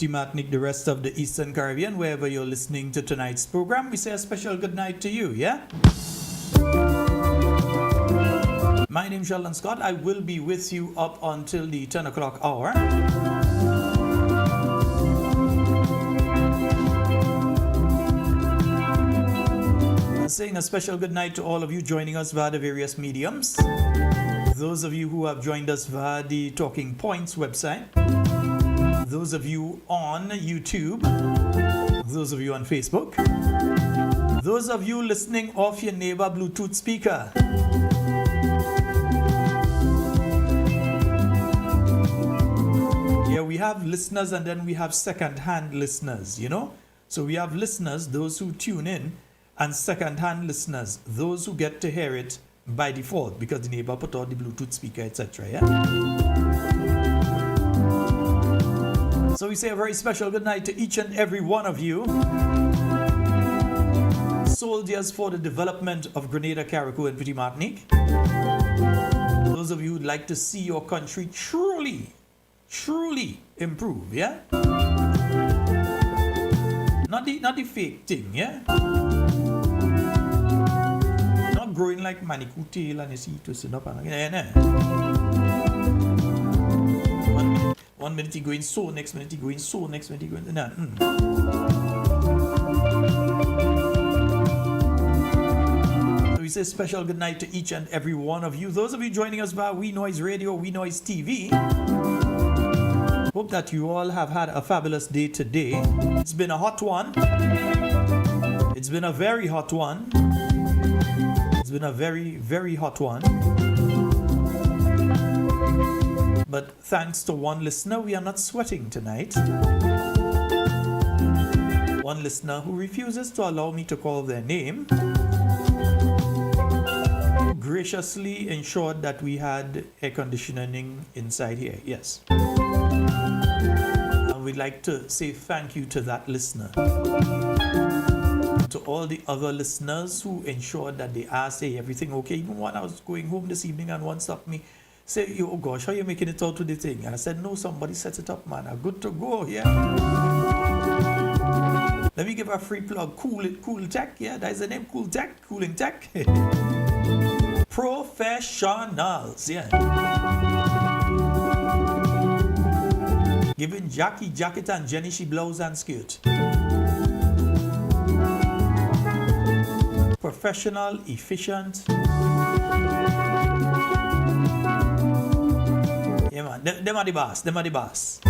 Petit Martinique, the rest of the Eastern Caribbean, wherever you're listening to tonight's program. We say a special good night to you, yeah? My name is Sheldon Scott. I will be with you up until the 10 o'clock hour. Saying a special good night to all of you joining us via the various mediums. Those of you who have joined us via the Talking Points website. Those of you on YouTube. Those of you on Facebook. Those of you listening off your neighbor Bluetooth speaker. Yeah, we have listeners and then we have second-hand listeners, you know. So we have listeners, those who tune in, and second-hand listeners, those who get to hear it by default because the neighbor put on the Bluetooth speaker, etc. Yeah? So we say a very special good night to each and every one of you. Soldiers for the development of Grenada, Carriacou, and Petit Martinique. Those of you who'd like to see your country truly improve, yeah? Not the fake thing, yeah? Not growing like manicure tail and you see it twisting up and again. One minute you going so, next minute you going so, next minute you going So we say special good night to each and every one of you. Those of you joining us via We Noise Radio, We Noise TV. Hope that you all have had a fabulous day today. It's been a hot one. It's been a very hot one. It's been a very, very hot one. But thanks to one listener, we are not sweating tonight. One listener who refuses to allow me to call their name graciously ensured that we had air conditioning inside here. Yes. And we'd like to say thank you to that listener. To all the other listeners who ensured that they asked, hey, everything okay? Even when I was going home this evening and one stopped me, say, oh gosh, how are you making it out with the thing? And I said, no, somebody set it up, man. I'm good to go, yeah. Let me give a free plug. Cool Tech, yeah, that's the name, Cool Tech, Cooling Tech. Professionals, yeah. Giving Jackie jacket and Jenny she blouse and skirt. Professional, efficient. Yeah, man. Them are the boss. Them are the boss.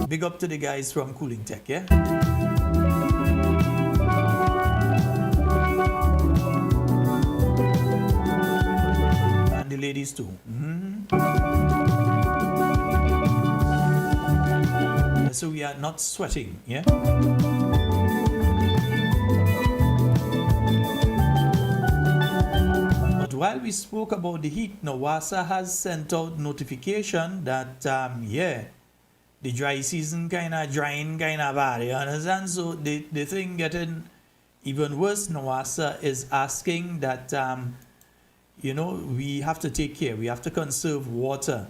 Big up to the guys from Cooling Tech, yeah? And the ladies too. So we are not sweating, yeah? While we spoke about the heat, NOWASA has sent out notification that, the dry season kind of drying kind of bad, you understand? So the thing getting even worse, NOWASA is asking that, we have to take care. We have to conserve water.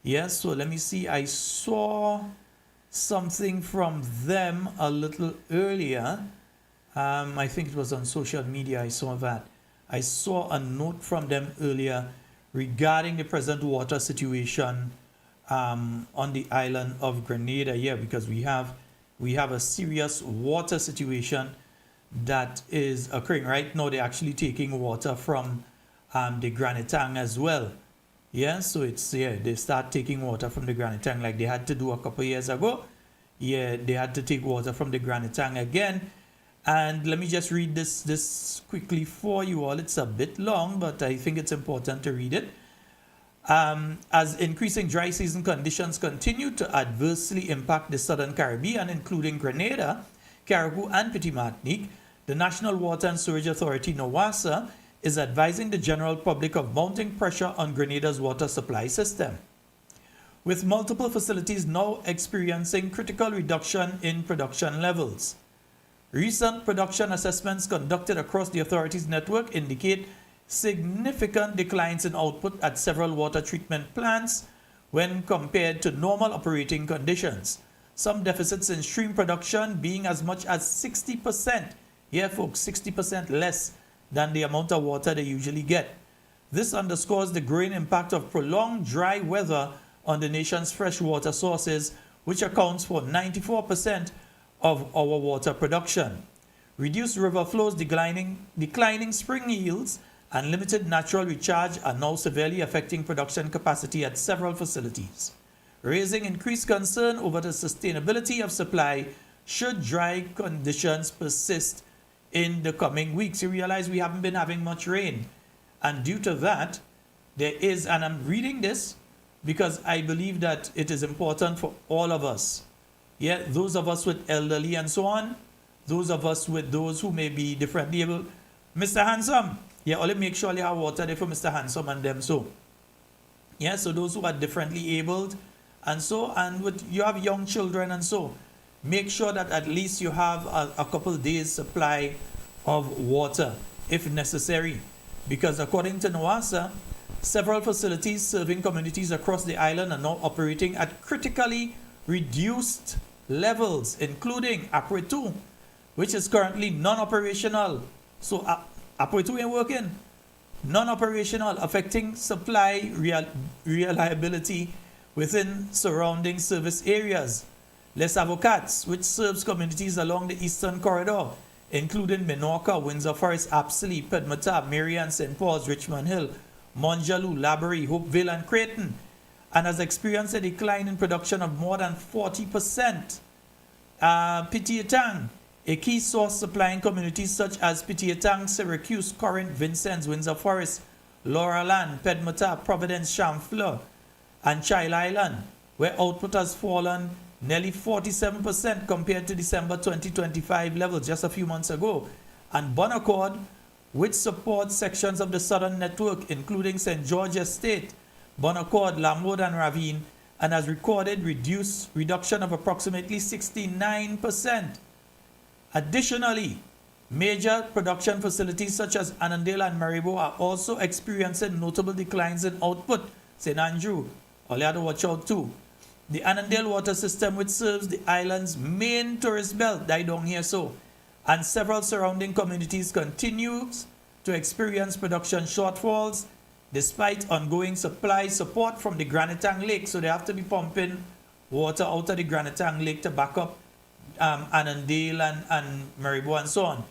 Yeah, so let me see. I saw something from them a little earlier. I think it was on social media. I saw that. I saw a note from them earlier regarding the present water situation on the island of Grenada. Yeah, because we have a serious water situation that is occurring right now. They're actually taking water from the Granitang as well. Yeah, so they start taking water from the Granitang like they had to do a couple years ago. Yeah, they had to take water from the Granitang again. And let me just read this quickly for you all. It's a bit long, but I think it's important to read it. As increasing dry season conditions continue to adversely impact the Southern Caribbean, including Grenada, Carriacou, and Petit Martinique, the National Water and Sewerage Authority, NOWASA, is advising the general public of mounting pressure on Grenada's water supply system. With multiple facilities now experiencing critical reduction in production levels. Recent production assessments conducted across the authority's network indicate significant declines in output at several water treatment plants, when compared to normal operating conditions. Some deficits in stream production being as much as 60%, yeah folks, 60% less than the amount of water they usually get. This underscores the growing impact of prolonged dry weather on the nation's freshwater sources, which accounts for 94% of our water production. Reduced river flows, declining spring yields, and limited natural recharge are now severely affecting production capacity at several facilities, raising increased concern over the sustainability of supply should dry conditions persist in the coming weeks. You realize we haven't been having much rain, and due to that, there is, and I'm reading this because I believe that it is important for all of us. Yeah, those of us with elderly and so on, those of us with those who may be differently able. Mr. Handsome, yeah, only make sure you have water there for Mr. Handsome and them so. Yeah, so those who are differently abled and so, and with you have young children and so, make sure that at least you have a couple days supply of water if necessary. Because according to NOASA, several facilities serving communities across the island are now operating at critically reduced levels, including Apre 2, which is currently non-operational. So Apre 2 ain't working. Non-operational, affecting supply reliability within surrounding service areas. Les Avocats, which serves communities along the eastern corridor, including Minorca, Windsor Forest, Apsley, Pedmata, Marion, St. Paul's, Richmond Hill, Monjaloo, Laborie, Hopeville, and Creighton, and has experienced a decline in production of more than 40%. Pitiatang, a key source supplying communities such as Pitiatang, Syracuse, Corinth, Vincennes, Windsor Forest, Lauraland, Pedmata, Providence, Chamfleur, and Child Island, where output has fallen nearly 47% compared to December 2025 levels just a few months ago. And Bonaccord, which supports sections of the southern network, including St. George Estate, Bonaccord, Lamwood, and Ravine, and has recorded reduction of approximately 69%. Additionally, major production facilities such as Annandale and Maribo are also experiencing notable declines in output. St. Andrew, all you have to watch out too. The Annandale water system, which serves the island's main tourist belt, died down here so, and several surrounding communities continues to experience production shortfalls despite ongoing supply support from the Granitang Lake. So they have to be pumping water out of the Granitang Lake to back up Annandale and Maribo and so on,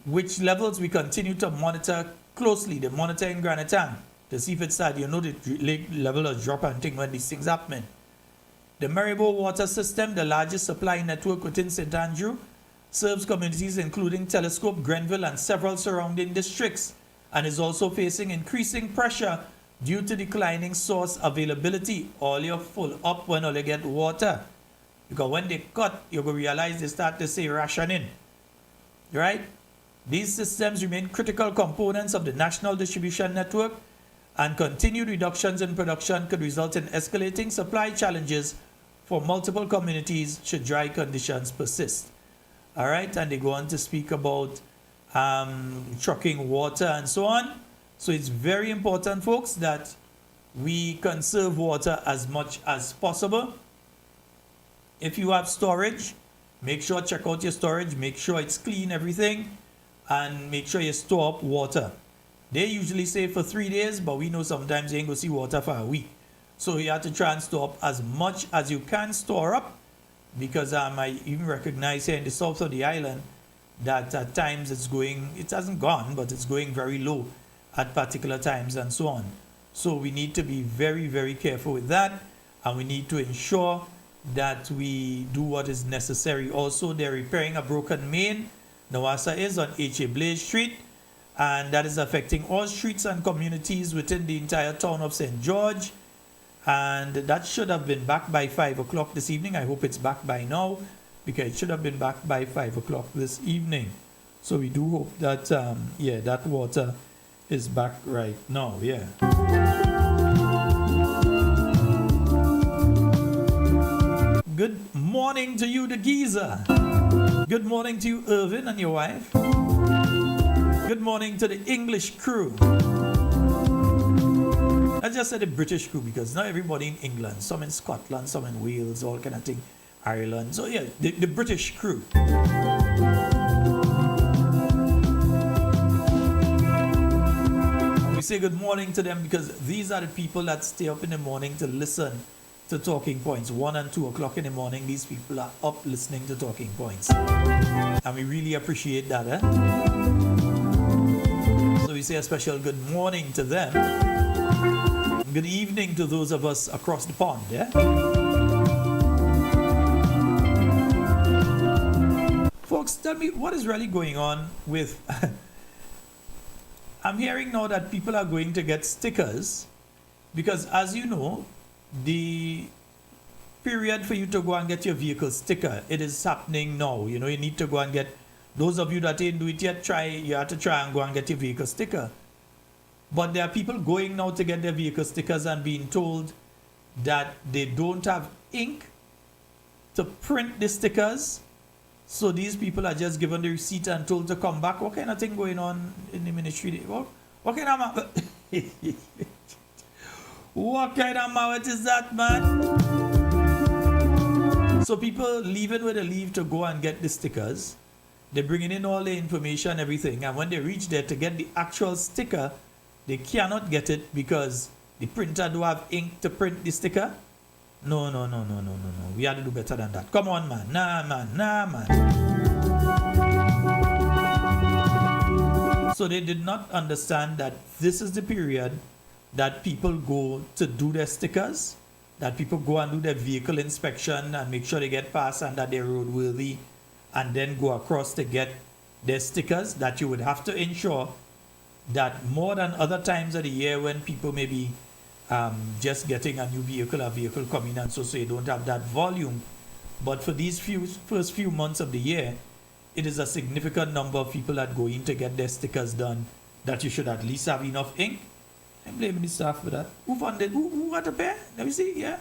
which levels we continue to monitor closely. They monitor in Granitang to see if it's sad. You know the lake level of drop and thing when these things happen. The Maribo water system, the largest supply network within St. Andrew, serves communities including Telescope, Grenville, and several surrounding districts, and is also facing increasing pressure due to declining source availability. All you're full up when all you get water. Because when they cut, you're going to realize they start to say rationing. Right? These systems remain critical components of the national distribution network, and continued reductions in production could result in escalating supply challenges for multiple communities should dry conditions persist. All right, and they go on to speak about trucking water and so on. So it's very important, folks, that we conserve water as much as possible. If you have storage, make sure check out your storage, make sure it's clean, everything, and make sure you store up water. They usually say for 3 days, but we know sometimes you ain't going to see water for a week. So you have to try and store up as much as you can store up, because I even recognize here in the south of the island that at times it hasn't gone, but it's going very low at particular times and so on. So we need to be very, very careful with that, and we need to ensure that we do what is necessary. Also, they're repairing a broken main. NOASA is on H.A. Blaze Street, and that is affecting all streets and communities within the entire town of St. George. And that should have been back by 5 o'clock this evening. I hope it's back by now, because it should have been back by 5 o'clock this evening. So we do hope that, that water is back right now, yeah. Good morning to you, the geezer. Good morning to you, Irvin, and your wife. Good morning to the English crew. I just said the British crew because not everybody in England, some in Scotland, some in Wales, all kind of thing, Ireland. So yeah, the British crew. We say good morning to them because these are the people that stay up in the morning to listen to Talking Points. 1 and 2 o'clock in the morning, these people are up listening to Talking Points. And we really appreciate that, eh? So we say a special good morning to them. Good evening to those of us across the pond, yeah? Folks, tell me what is really going on with... I'm hearing now that people are going to get stickers because, as you know, the period for you to go and get your vehicle sticker, it is happening now. You know, you need to go and get... Those of you that didn't do it yet, you have to try and go and get your vehicle sticker. But there are people going now to get their vehicle stickers and being told that they don't have ink to print the stickers. So these people are just given the receipt and told to come back. What kind of thing going on in the ministry? What kind of what kind of mouth is that, man? So people leaving where they leave to go and get the stickers. They're bringing in all the information, everything. And when they reach there to get the actual sticker, they cannot get it because the printer don't have ink to print the sticker. No. We have to do better than that. Come on, man. Nah, man. So they did not understand that this is the period that people go to do their stickers, that people go and do their vehicle inspection and make sure they get passed and that they're roadworthy, and then go across to get their stickers, that you would have to ensure that more than other times of the year when people may be just getting a new vehicle, a vehicle coming and so you don't have that volume. But for these first few months of the year, it is a significant number of people that go in to get their stickers done, that you should at least have enough ink. I'm blaming the staff for that. Who funded? Who got a pair? Let me see, yeah.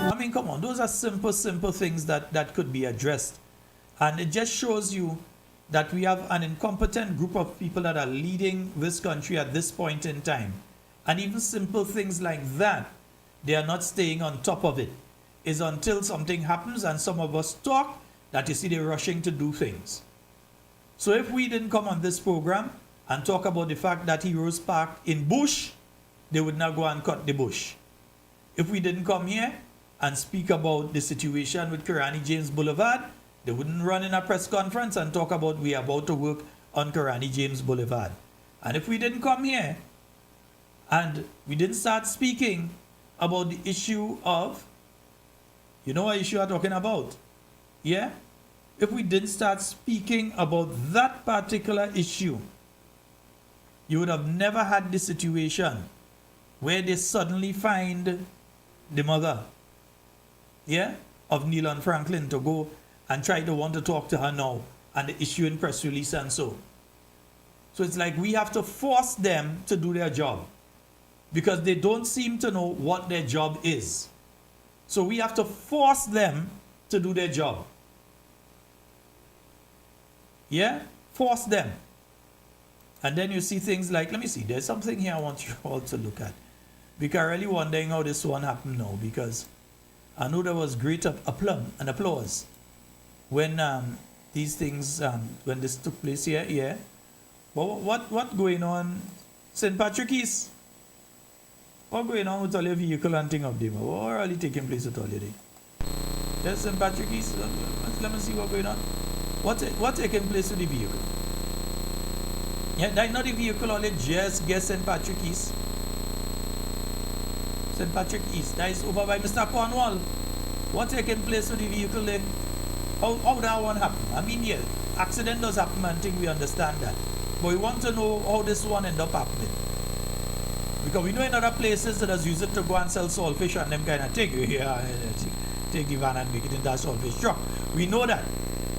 I mean, come on, those are simple things that could be addressed. And it just shows you that we have an incompetent group of people that are leading this country at this point in time. And even simple things like that, they are not staying on top of it. It's until something happens and some of us talk that you see they're rushing to do things. So if we didn't come on this program and talk about the fact that Heroes Park in bush, they would now go and cut the bush. If we didn't come here and speak about the situation with Carriacou James Boulevard, they wouldn't run in a press conference and talk about we are about to work on Carriacou James Boulevard. And if we didn't come here and we didn't start speaking about the issue of, you know what issue I'm talking about? Yeah? If we didn't start speaking about that particular issue, you would have never had the situation where they suddenly find the mother, yeah, of Neil and Franklin to go and try to want to talk to her now and the issue in press release and so. So it's like we have to force them to do their job because they don't seem to know what their job is. So we have to force them to do their job. Yeah? Force them. And then you see things like, let me see, there's something here I want you all to look at. Because I'm really wondering how this one happened now, because I know there was great aplomb and applause when these things, when this took place here, yeah. But what going on? St. Patrick's? What going on with all your vehicle and thing up there? What really taking place with all your day? There's St. Patrick's. Let me see what's going on. What taking place with the vehicle? Yeah, that's not the vehicle only just get St. Patrick's. St. Patrick East. That is over by Mr. Cornwall. What taking place with the vehicle there? How that one happen? I mean, yeah, accident does happen and thing, we understand that. But we want to know how this one end up happening. Because we know in other places that use it to go and sell saltfish and them kind of thing. Yeah, take the van and make it into a saltfish truck. We know that.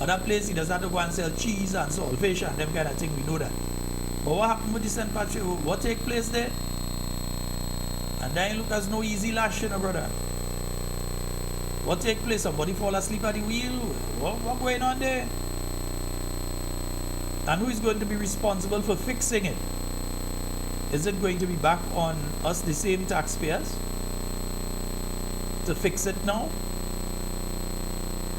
Other places he does have to go and sell cheese and saltfish and them kind of thing. We know that. But what happened with the St. Patrick? What take place there? And then look, there's no easy lash, you know, brother. What take place? Somebody fall asleep at the wheel? What going on there? And who is going to be responsible for fixing it? Is it going to be back on us, the same taxpayers, to fix it now?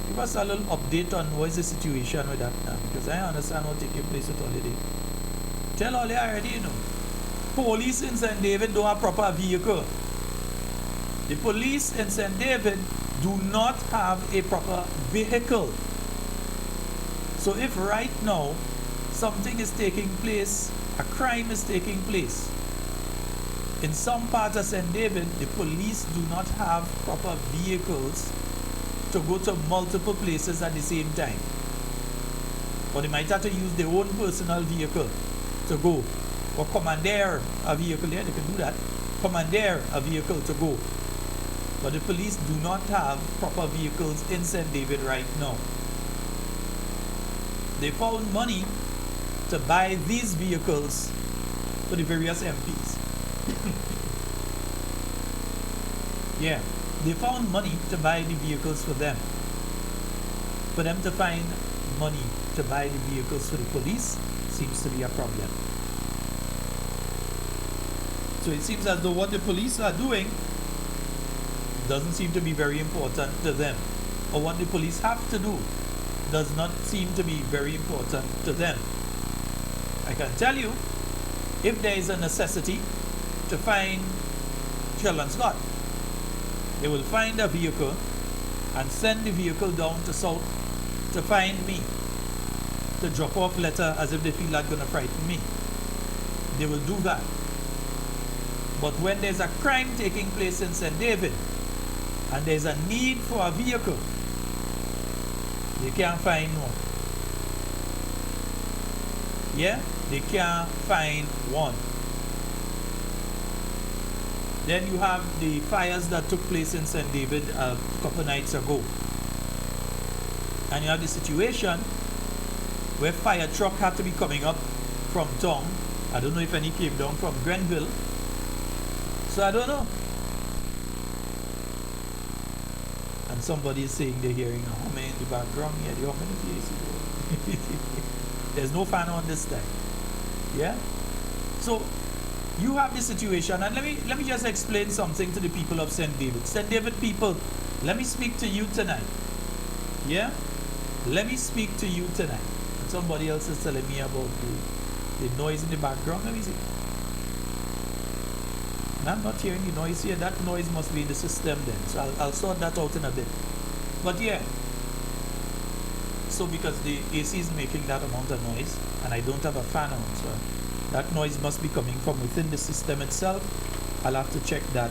Give us a little update on what is the situation with that now, because I understand what's taking place with holiday. Tell all you already, you know. Police in St. David don't have proper vehicle. The police in St. David do not have a proper vehicle. So if right now something is taking place, a crime is taking place, in some part of St. David, the police do not have proper vehicles to go to multiple places at the same time. Or they might have to use their own personal vehicle to go. Or commandeer a vehicle. Yeah, they can do that. Commandeer a vehicle to go. But the police do not have proper vehicles in St. David right now. They found money to buy these vehicles for the various MPs. Yeah, they found money to buy the vehicles for them. For them to find money to buy the vehicles for the police seems to be a problem. So it seems as though what the police are doing doesn't seem to be very important to them. Or what the police have to do does not seem to be very important to them. I can tell you, if there is a necessity to find Sheldon Scott, they will find a vehicle and send the vehicle down to South to find me, to drop off letter as if they feel like going to frighten me. They will do that. But when there's a crime taking place in St. David and there's a need for a vehicle, they can't find one. Yeah, they can't find one. Then you have the fires that took place in St. David a couple nights ago. And you have the situation where fire truck had to be coming up from town. I don't know if any came down from Grenville. So I don't know. And somebody is saying they're hearing a humming in the background. Yeah, the humming is the AC. There's no fan on this time. Yeah? So you have this situation, and let me just explain something to the people of St. David. St. David people, let me speak to you tonight. Yeah? Let me speak to you tonight. And somebody else is telling me about the noise in the background. Let me see. And I'm not hearing the noise here. That noise must be in the system then. So I'll sort that out in a bit. But yeah. So because the AC is making that amount of noise, and I don't have a fan on, so that noise must be coming from within the system itself. I'll have to check that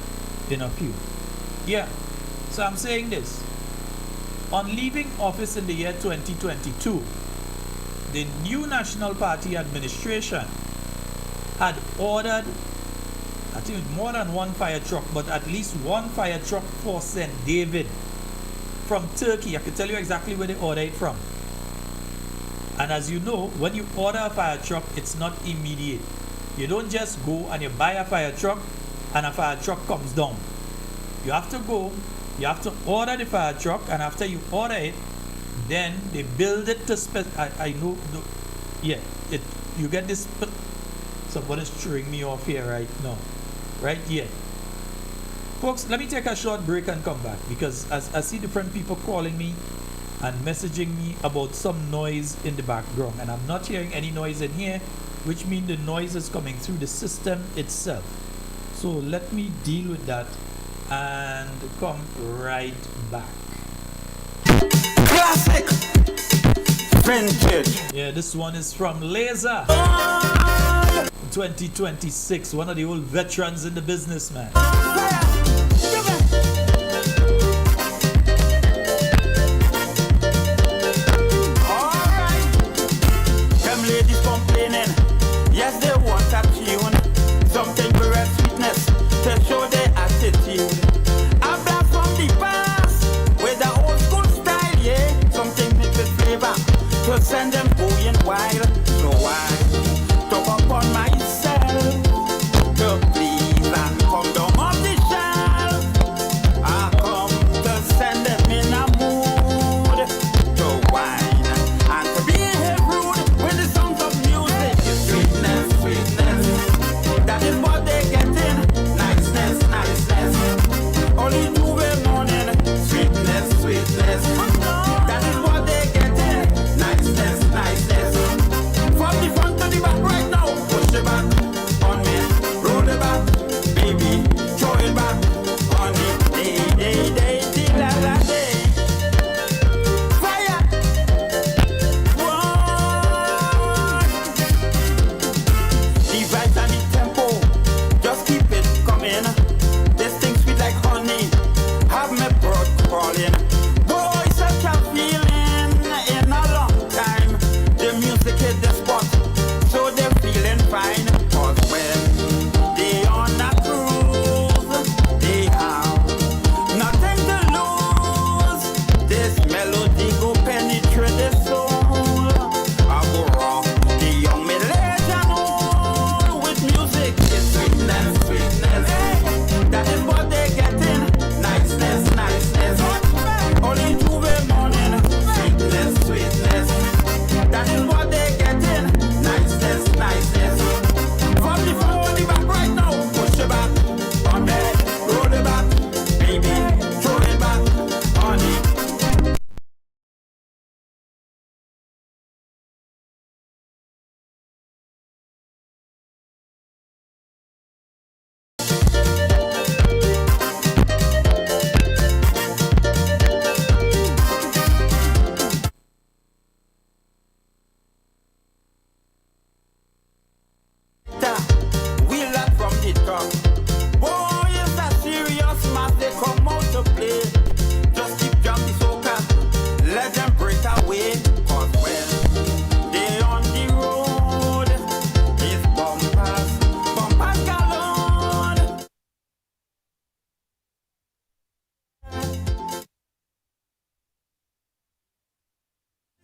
in a few. Yeah. So I'm saying this. On leaving office in the year 2022, the new National Party administration had ordered, I think more than one fire truck, but at least one fire truck for St. David from Turkey. I can tell you exactly where they ordered it from. And as you know, when you order a fire truck, it's not immediate. You don't just go and you buy a fire truck and a fire truck comes down. You have to go, you have to order the fire truck, and after you order it, then they build it to I know, yeah, you get this. Somebody's throwing me off here right now. Right here. Folks, let me take a short break and come back, because as I see different people calling me and messaging me about some noise in the background, and I'm not hearing any noise in here, which means the noise is coming through the system itself. So let me deal with that and come right back. Classic vintage. Yeah, this one is from Laser 2026, one of the old veterans in the business, man. Yes, they want a tune, something for a sweetness to show their attitude. A blast from the past with the old school style, yeah. Something mixed with flavor to send them going wild. So I talk upon myself to please and come down on rolling. Boy, such a feeling in a long time. The music is the spot, so they're feeling fine. Cause when they on a cruise, they have nothing to lose. This melody go penetrate the soul. I go rock the young middle-aged and old with music. It's sweetness, sweetness. That is what they getting. Niceness, niceness. Only to the morning. Sweetness, sweetness. That is what they getting. Niceness, niceness. From the front, the back right now. Push it back on me. Roll it back, baby. Throw it back on it. We learn from the top. Boy, it's a serious mass they come out to play. Just keep jam the soca, let them break away. Cause when they on the road, it's bumpers, bumpers galore.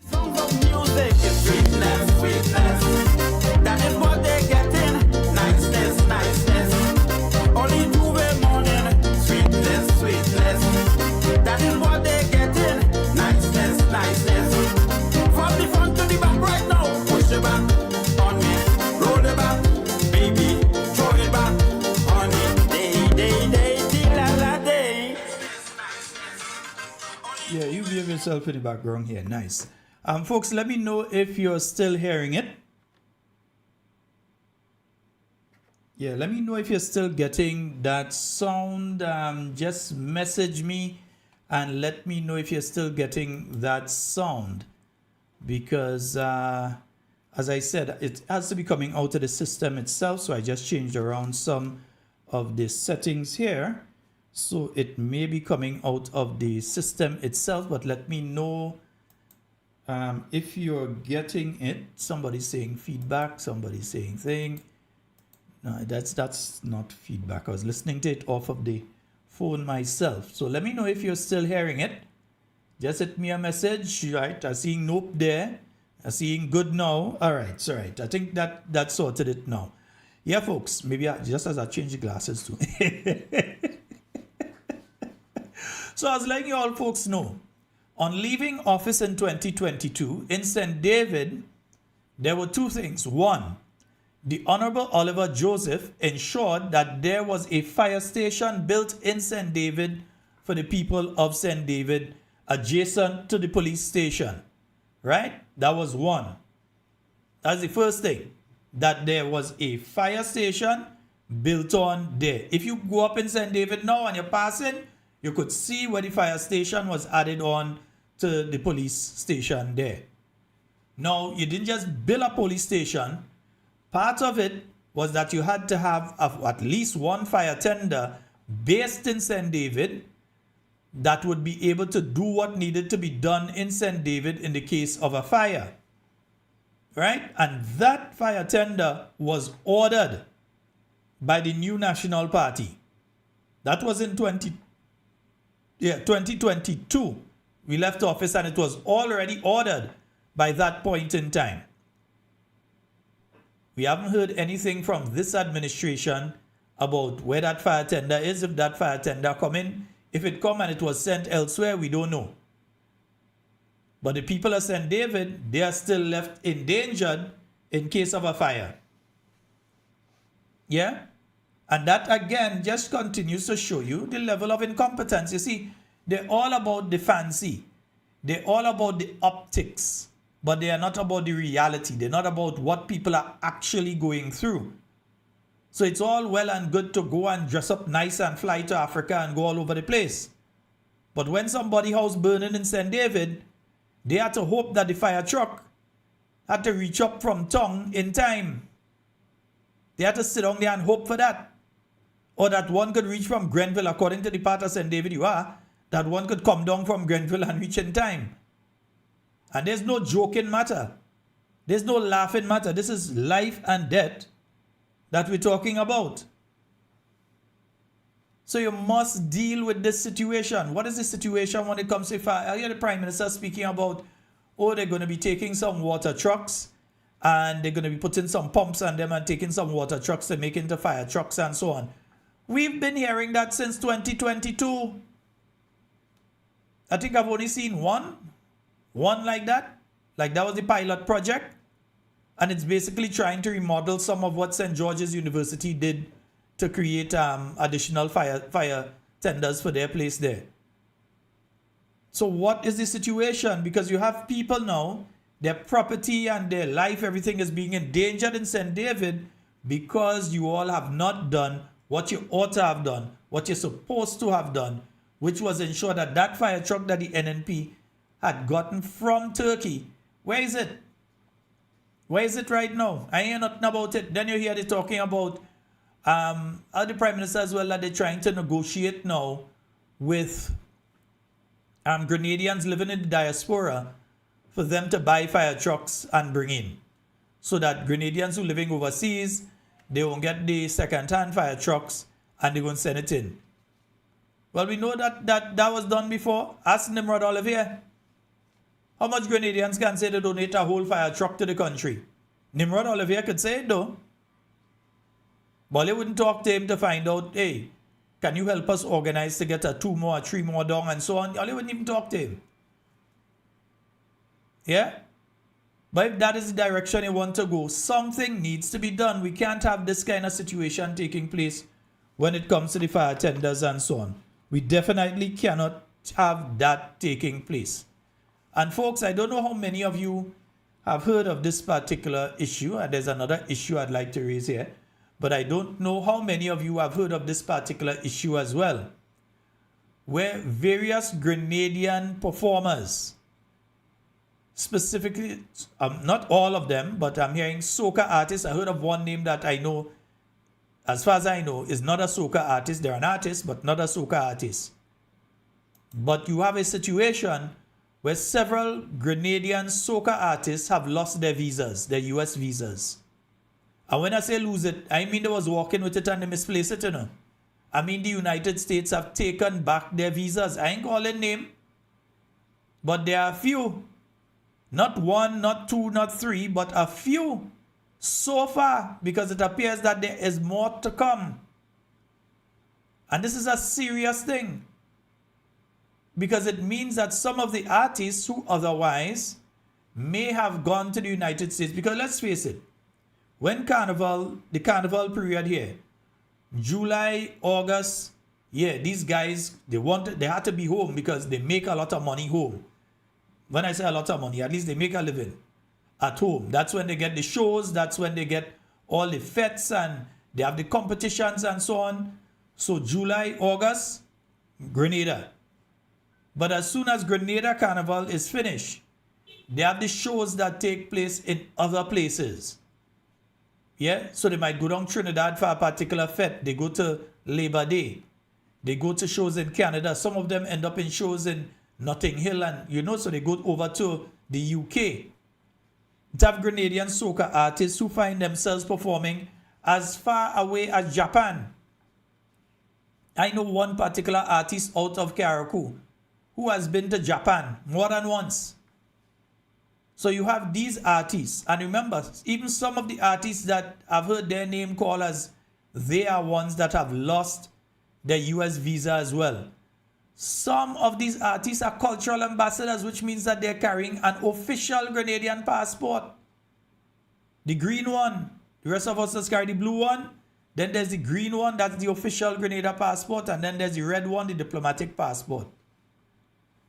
Songs of music is sweetness, sweetness. That is what they getting. Niceness, niceness. Only to the morning. Sweetness, sweetness. That is what they getting. Niceness, niceness. From the front to the back right now. Push it back on me. Roll it back, baby. Throw it back on me. Day, la la day. Yeah, you behave yourself in the background here. Nice. Folks, let me know if you're still hearing it. Yeah, let me know if you're still getting that sound. Just message me and let me know if you're still getting that sound. Because, as I said, it has to be coming out of the system itself. So I just changed around some of the settings here. So it may be coming out of the system itself. But let me know if you're getting it. Somebody's saying feedback. Somebody's saying thing. No, that's not feedback. I was listening to it off of the phone myself. So let me know if you're still hearing it. Just hit me a message, right? I'm seeing nope there. I'm seeing good now. All right, it's all right. I think that sorted it now. Yeah, folks, maybe just as I change the glasses too. So I was letting you all folks know, on leaving office in 2022 in St. David, there were two things. One, the Honorable Oliver Joseph ensured that there was a fire station built in St. David for the people of St. David adjacent to the police station. Right? That was one. That's the first thing. That there was a fire station built on there. If you go up in St. David now and you're passing, you could see where the fire station was added on to the police station there. Now, you didn't just build a police station. Part of it was that you had to have at least one fire tender based in St. David that would be able to do what needed to be done in St. David in the case of a fire. Right? And that fire tender was ordered by the new National Party. That was in 2022. We left office and it was already ordered by that point in time. We haven't heard anything from this administration about where that fire tender is, if that fire tender come in. If it come and it was sent elsewhere, we don't know. But the people of St. David, they are still left endangered in case of a fire. Yeah? And that again just continues to show you the level of incompetence. You see, they're all about the fancy. They're all about the optics. But they are not about the reality. They're not about what people are actually going through. So it's all well and good to go and dress up nice and fly to Africa and go all over the place. But when somebody's house burning in St. David, they had to hope that the fire truck had to reach up from Tongue in time. They had to sit down there and hope for that. Or that one could reach from Grenville, according to the part of St. David you are, that one could come down from Grenville and reach in time. And there's no joking matter. There's no laughing matter. This is life and death that we're talking about. So you must deal with this situation. What is the situation when it comes to fire? I hear the Prime Minister speaking about, oh, they're going to be taking some water trucks and they're going to be putting some pumps on them and taking some water trucks to make into fire trucks and so on. We've been hearing that since 2022. I think I've only seen one like that. Like that was the pilot project. And it's basically trying to remodel some of what St. George's University did to create additional fire tenders for their place there. So what is the situation? Because you have people now, their property and their life, everything is being endangered in St. David because you all have not done what you ought to have done, what you're supposed to have done, which was ensure that that fire truck that the NNP had gotten from Turkey, where is it? Where is it right now? I hear nothing about it. Then you hear they talking about the Prime Minister as well, that they're trying to negotiate now with Grenadians living in the diaspora for them to buy fire trucks and bring in. So that Grenadians who are living overseas, they won't get the second-hand fire trucks and they won't send it in. Well, we know that was done before. Ask Nimrod Olivier. How much Grenadians can say they donate a whole fire truck to the country? Nimrod Olivier could say it though. But they wouldn't talk to him to find out, hey, can you help us organize to get a 2 more, 3 more down and so on? They wouldn't even talk to him. Yeah? But if that is the direction you want to go, something needs to be done. We can't have this kind of situation taking place when it comes to the fire tenders and so on. We definitely cannot have that taking place. And folks, I don't know how many of you have heard of this particular issue, and there's another issue I'd like to raise here, but I don't know how many of you have heard of this particular issue as well, where various Grenadian performers, specifically, not all of them, but I'm hearing soca artists. I heard of one name that I know, as far as I know, is not a soca artist. They're an artist, but not a soca artist. But you have a situation where several Grenadian soca artists have lost their visas, their US visas. And when I say lose it, I mean they was walking with it and they misplaced it, you know. I mean the United States have taken back their visas. I ain't calling name, but there are a few. Not 1, not 2, not 3, but a few so far, because it appears that there is more to come. And this is a serious thing, because it means that some of the artists who otherwise may have gone to the United States, because let's face it, when the carnival period here, July, August, yeah, these guys, they had to be home because they make a lot of money home. When I say a lot of money, at least they make a living at home. That's when they get the shows, that's when they get all the fetes and they have the competitions and so on. So July, August, Grenada. But as soon as Grenada Carnival is finished, they have the shows that take place in other places. Yeah, so they might go down Trinidad for a particular fete. They go to Labor Day. They go to shows in Canada. Some of them end up in shows in Notting Hill and, so they go over to the UK. To have Grenadian soca artists who find themselves performing as far away as Japan. I know one particular artist out of Carriacou who has been to Japan more than once. So you have these artists, and remember, even some of the artists that I've heard their name called as, they are ones that have lost their US visa as well. Some of these artists are cultural ambassadors, which means that they're carrying an official Grenadian passport. The green one. The rest of us just carry the blue one. Then there's the green one, that's the official Grenada passport, and then there's the red one, the diplomatic passport.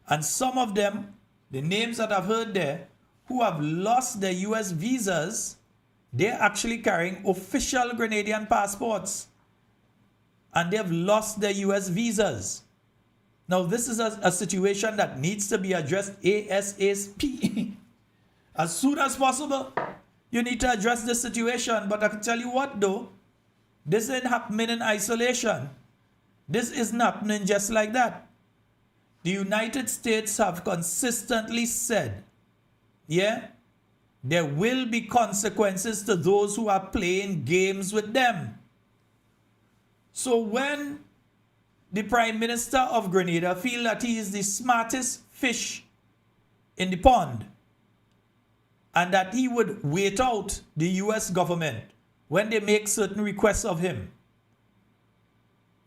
And some of them, the names that I've heard there, who have lost their US visas, they're actually carrying official Grenadian passports. And they've lost their US visas. Now, this is a situation that needs to be addressed ASAP. As soon as possible, you need to address this situation. But I can tell you what, though, this ain't happening in isolation. This isn't happening just like that. the United States have consistently said, yeah, there will be consequences to those who are playing games with them. So when the Prime Minister of Grenada feels that he is the smartest fish in the pond, and that he would wait out the US government when they make certain requests of him,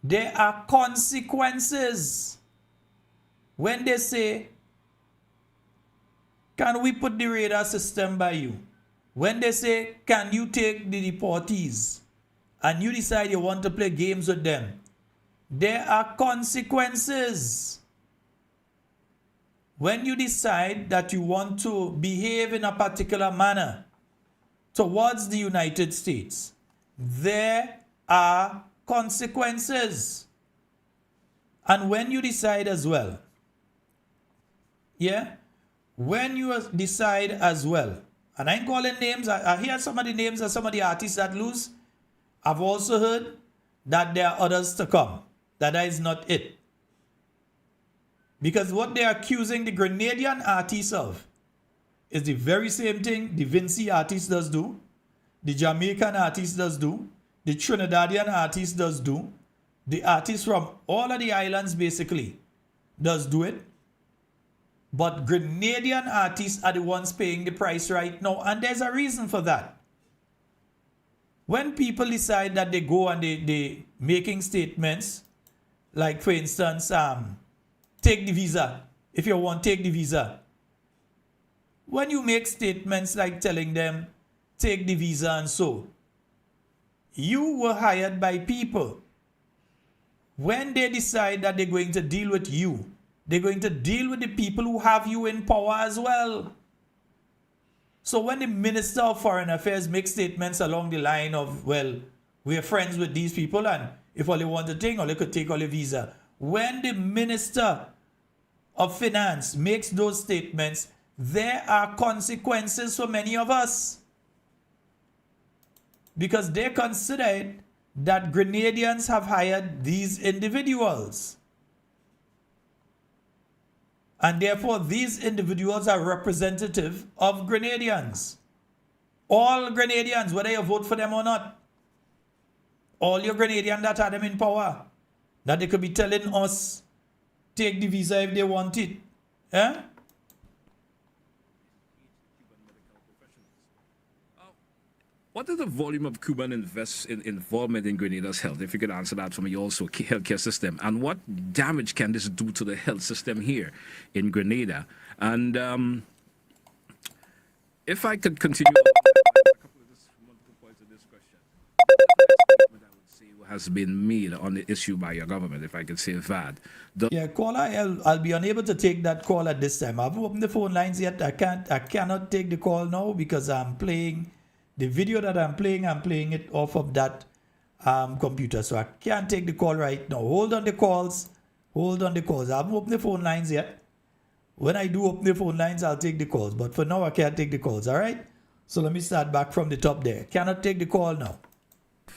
there are consequences when they say, can we put the radar system by you? When they say, can you take the deportees? And you decide you want to play games with them, there are consequences. When you decide that you want to behave in a particular manner towards the United States, there are consequences. And when you decide as well, yeah, when you decide as well, and I ain't calling names, I hear some of the names of some of the artists that lose. I've also heard that there are others to come. That is not it. Because what they are accusing the Grenadian artists of is the very same thing the Vinci artist does do, the Jamaican artist does do, the Trinidadian artist does do, the artists from all of the islands basically does do it. But Grenadian artists are the ones paying the price right now, and there's a reason for that. When people decide that they go and they making statements, like for instance, take the visa. If you want, take the visa. When you make statements like telling them, take the visa and so, you were hired by people. When they decide that they're going to deal with you, they're going to deal with the people who have you in power as well. So when the Minister of Foreign Affairs makes statements along the line of, well, we are friends with these people and if all they want to take, all they could take all the visa. When the Minister of Finance makes those statements, there are consequences for many of us. Because they consider that Grenadians have hired these individuals. And therefore, these individuals are representative of Grenadians. All Grenadians, whether you vote for them or not. All your Grenadians that are them in power. That they could be telling us, take the visa if they want it. Eh? What is the volume of Cuban involvement in Grenada's health? If you could answer that for me, also healthcare system, and what damage can this do to the health system here in Grenada? And if I could continue a couple of multiple points of this question, I would say has been made on the issue by your government, if I could say that. Yeah, caller, I'll be unable to take that call at this time. I haven't opened the phone lines yet. I cannot take the call now because I'm playing. The video that I'm playing it off of that computer. So I can't take the call right now. Hold on the calls. Hold on the calls. I haven't opened the phone lines yet. When I do open the phone lines, I'll take the calls. But for now, I can't take the calls. All right? So let me start back from the top there. Cannot take the call now.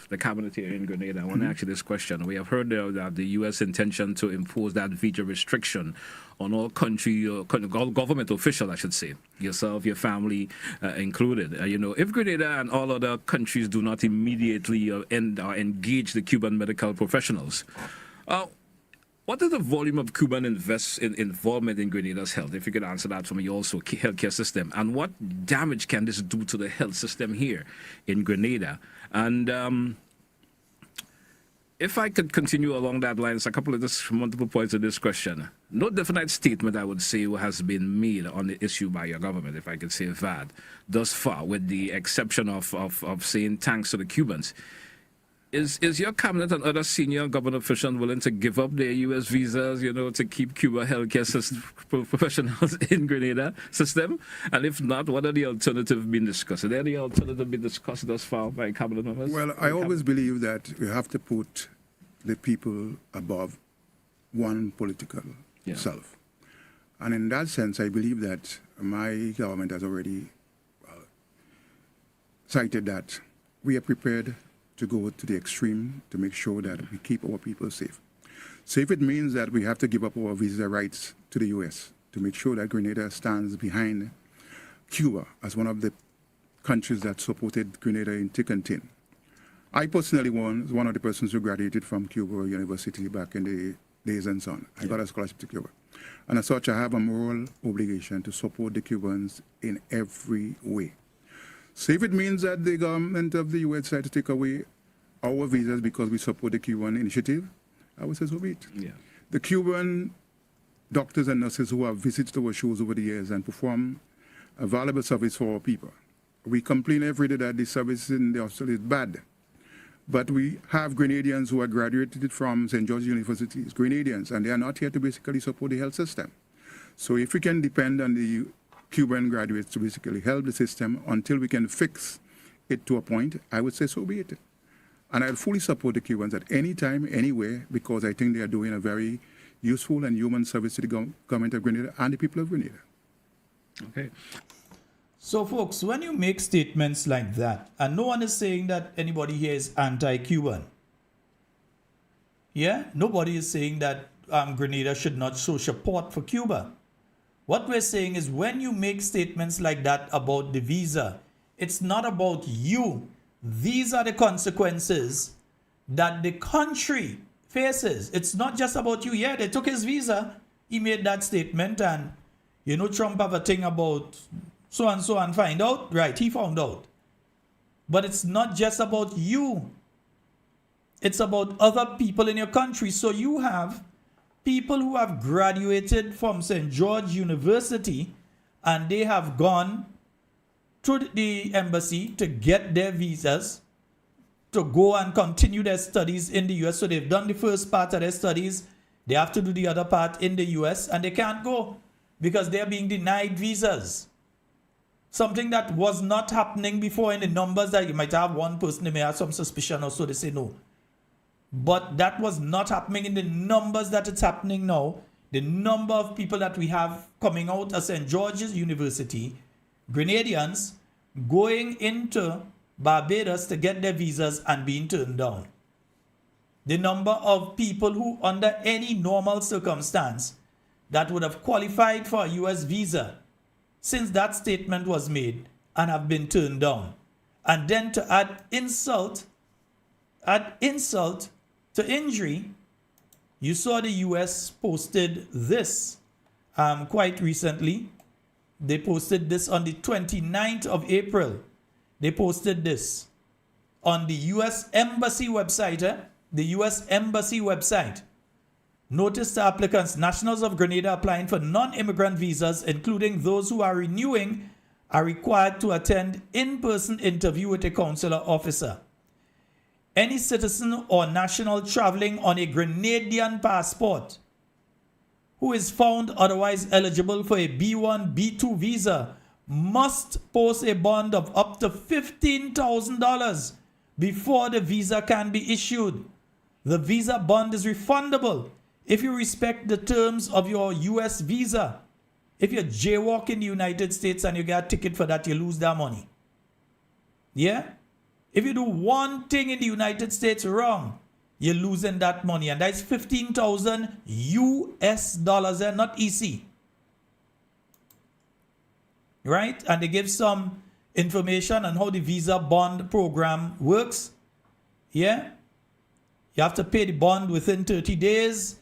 The cabinet here in Grenada, I want to ask you this question. We have heard that the U.S. intention to impose that visa restriction on all government officials, I should say, yourself, your family included. If Grenada and all other countries do not immediately end or engage the Cuban medical professionals, what is the volume of Cuban involvement in Grenada's health? If you could answer that for me, also healthcare system, and what damage can this do to the health system here in Grenada? And if I could continue along that line, a couple of multiple points of this question. No definite statement, I would say, has been made on the issue by your government, if I could say that, thus far, with the exception of saying thanks to the Cubans. Is your cabinet and other senior government officials willing to give up their U.S. visas, to keep Cuba healthcare professionals in Grenada system? And if not, what are the alternatives being discussed? Are there any alternatives being discussed thus far by cabinet members? Well, I always believe that we have to put the people above one political self. And in that sense, I believe that my government has already cited that we are prepared to go to the extreme to make sure that we keep our people safe. So if it means that we have to give up our visa rights to the U.S. to make sure that Grenada stands behind Cuba as one of the countries that supported Grenada in thick and thin. I personally was one of the persons who graduated from Cuba University back in the days and so on. I got a scholarship to Cuba. And as such, I have a moral obligation to support the Cubans in every way. So if it means that the government of the U.S. decided to take away our visas because we support the Cuban initiative, I would say so be it. Yeah. The Cuban doctors and nurses who have visited our shows over the years and performed a valuable service for our people. We complain every day that the service in the hospital is bad. But we have Grenadians who are graduated from St. George Universities, Grenadians, and they are not here to basically support the health system. So if we can depend on the Cuban graduates to basically help the system until we can fix it to a point, I would say so be it. And I'll fully support the Cubans at any time, anywhere, because I think they are doing a very useful and human service to the government of Grenada and the people of Grenada. Okay. So, folks, when you make statements like that, and no one is saying that anybody here is anti-Cuban. Yeah? Nobody is saying that Grenada should not show support for Cuba. What we're saying is when you make statements like that about the visa, it's not about you. These are the consequences that the country faces. It's not just about you. Yeah, they took his visa. He made that statement, and you know Trump have a thing about so and find out. Right, he found out. But it's not just about you. It's about other people in your country. So you have people who have graduated from St. George University and they have gone to the embassy to get their visas to go and continue their studies in the US. So they've done the first part of their studies. They have to do the other part in the US and they can't go because they're being denied visas. Something that was not happening before in the numbers that you might have one person, they may have some suspicion or so, they say no. But that was not happening in the numbers that it's happening now. The number of people that we have coming out of St. George's University, Grenadians, going into Barbados to get their visas and being turned down. The number of people who under any normal circumstance that would have qualified for a US visa since that statement was made and have been turned down. And then to add insult to injury, you saw the US posted this quite recently. They posted this on the 29th of April. They posted this on the US Embassy website. The US Embassy website. Notice to applicants, nationals of Grenada applying for non-immigrant visas, including those who are renewing, are required to attend in-person interview with a consular officer. Any citizen or national traveling on a Grenadian passport who is found otherwise eligible for a B1, B2 visa must post a bond of up to $15,000 before the visa can be issued. The visa bond is refundable if you respect the terms of your US visa. If you jaywalk in the United States and you get a ticket for that, you lose that money. Yeah? If you do one thing in the United States wrong, you're losing that money. And that's 15,000 US dollars, not EC. Right? And they give some information on how the visa bond program works. Yeah? You have to pay the bond within 30 days.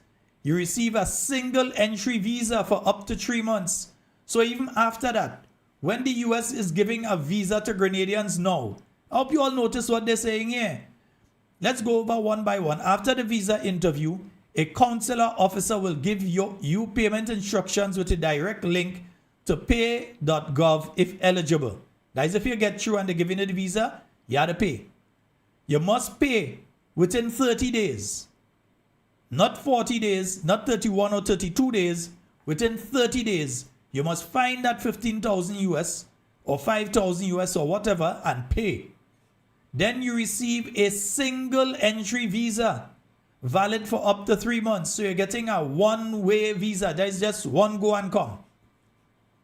You receive a single entry visa for up to 3 months. So even after that, when the US is giving a visa to Grenadians now, I hope you all notice what they're saying here. Let's go over one by one. After the visa interview, a consular officer will give you payment instructions with a direct link to pay.gov if eligible. That is, if you get through and they're giving you the visa, you have to pay. You must pay within 30 days. Not 40 days, not 31 or 32 days. Within 30 days, you must find that 15,000 US or 5,000 US or whatever and pay. Then you receive a single entry visa valid for up to 3 months. So you're getting a one-way visa. That is just one go and come.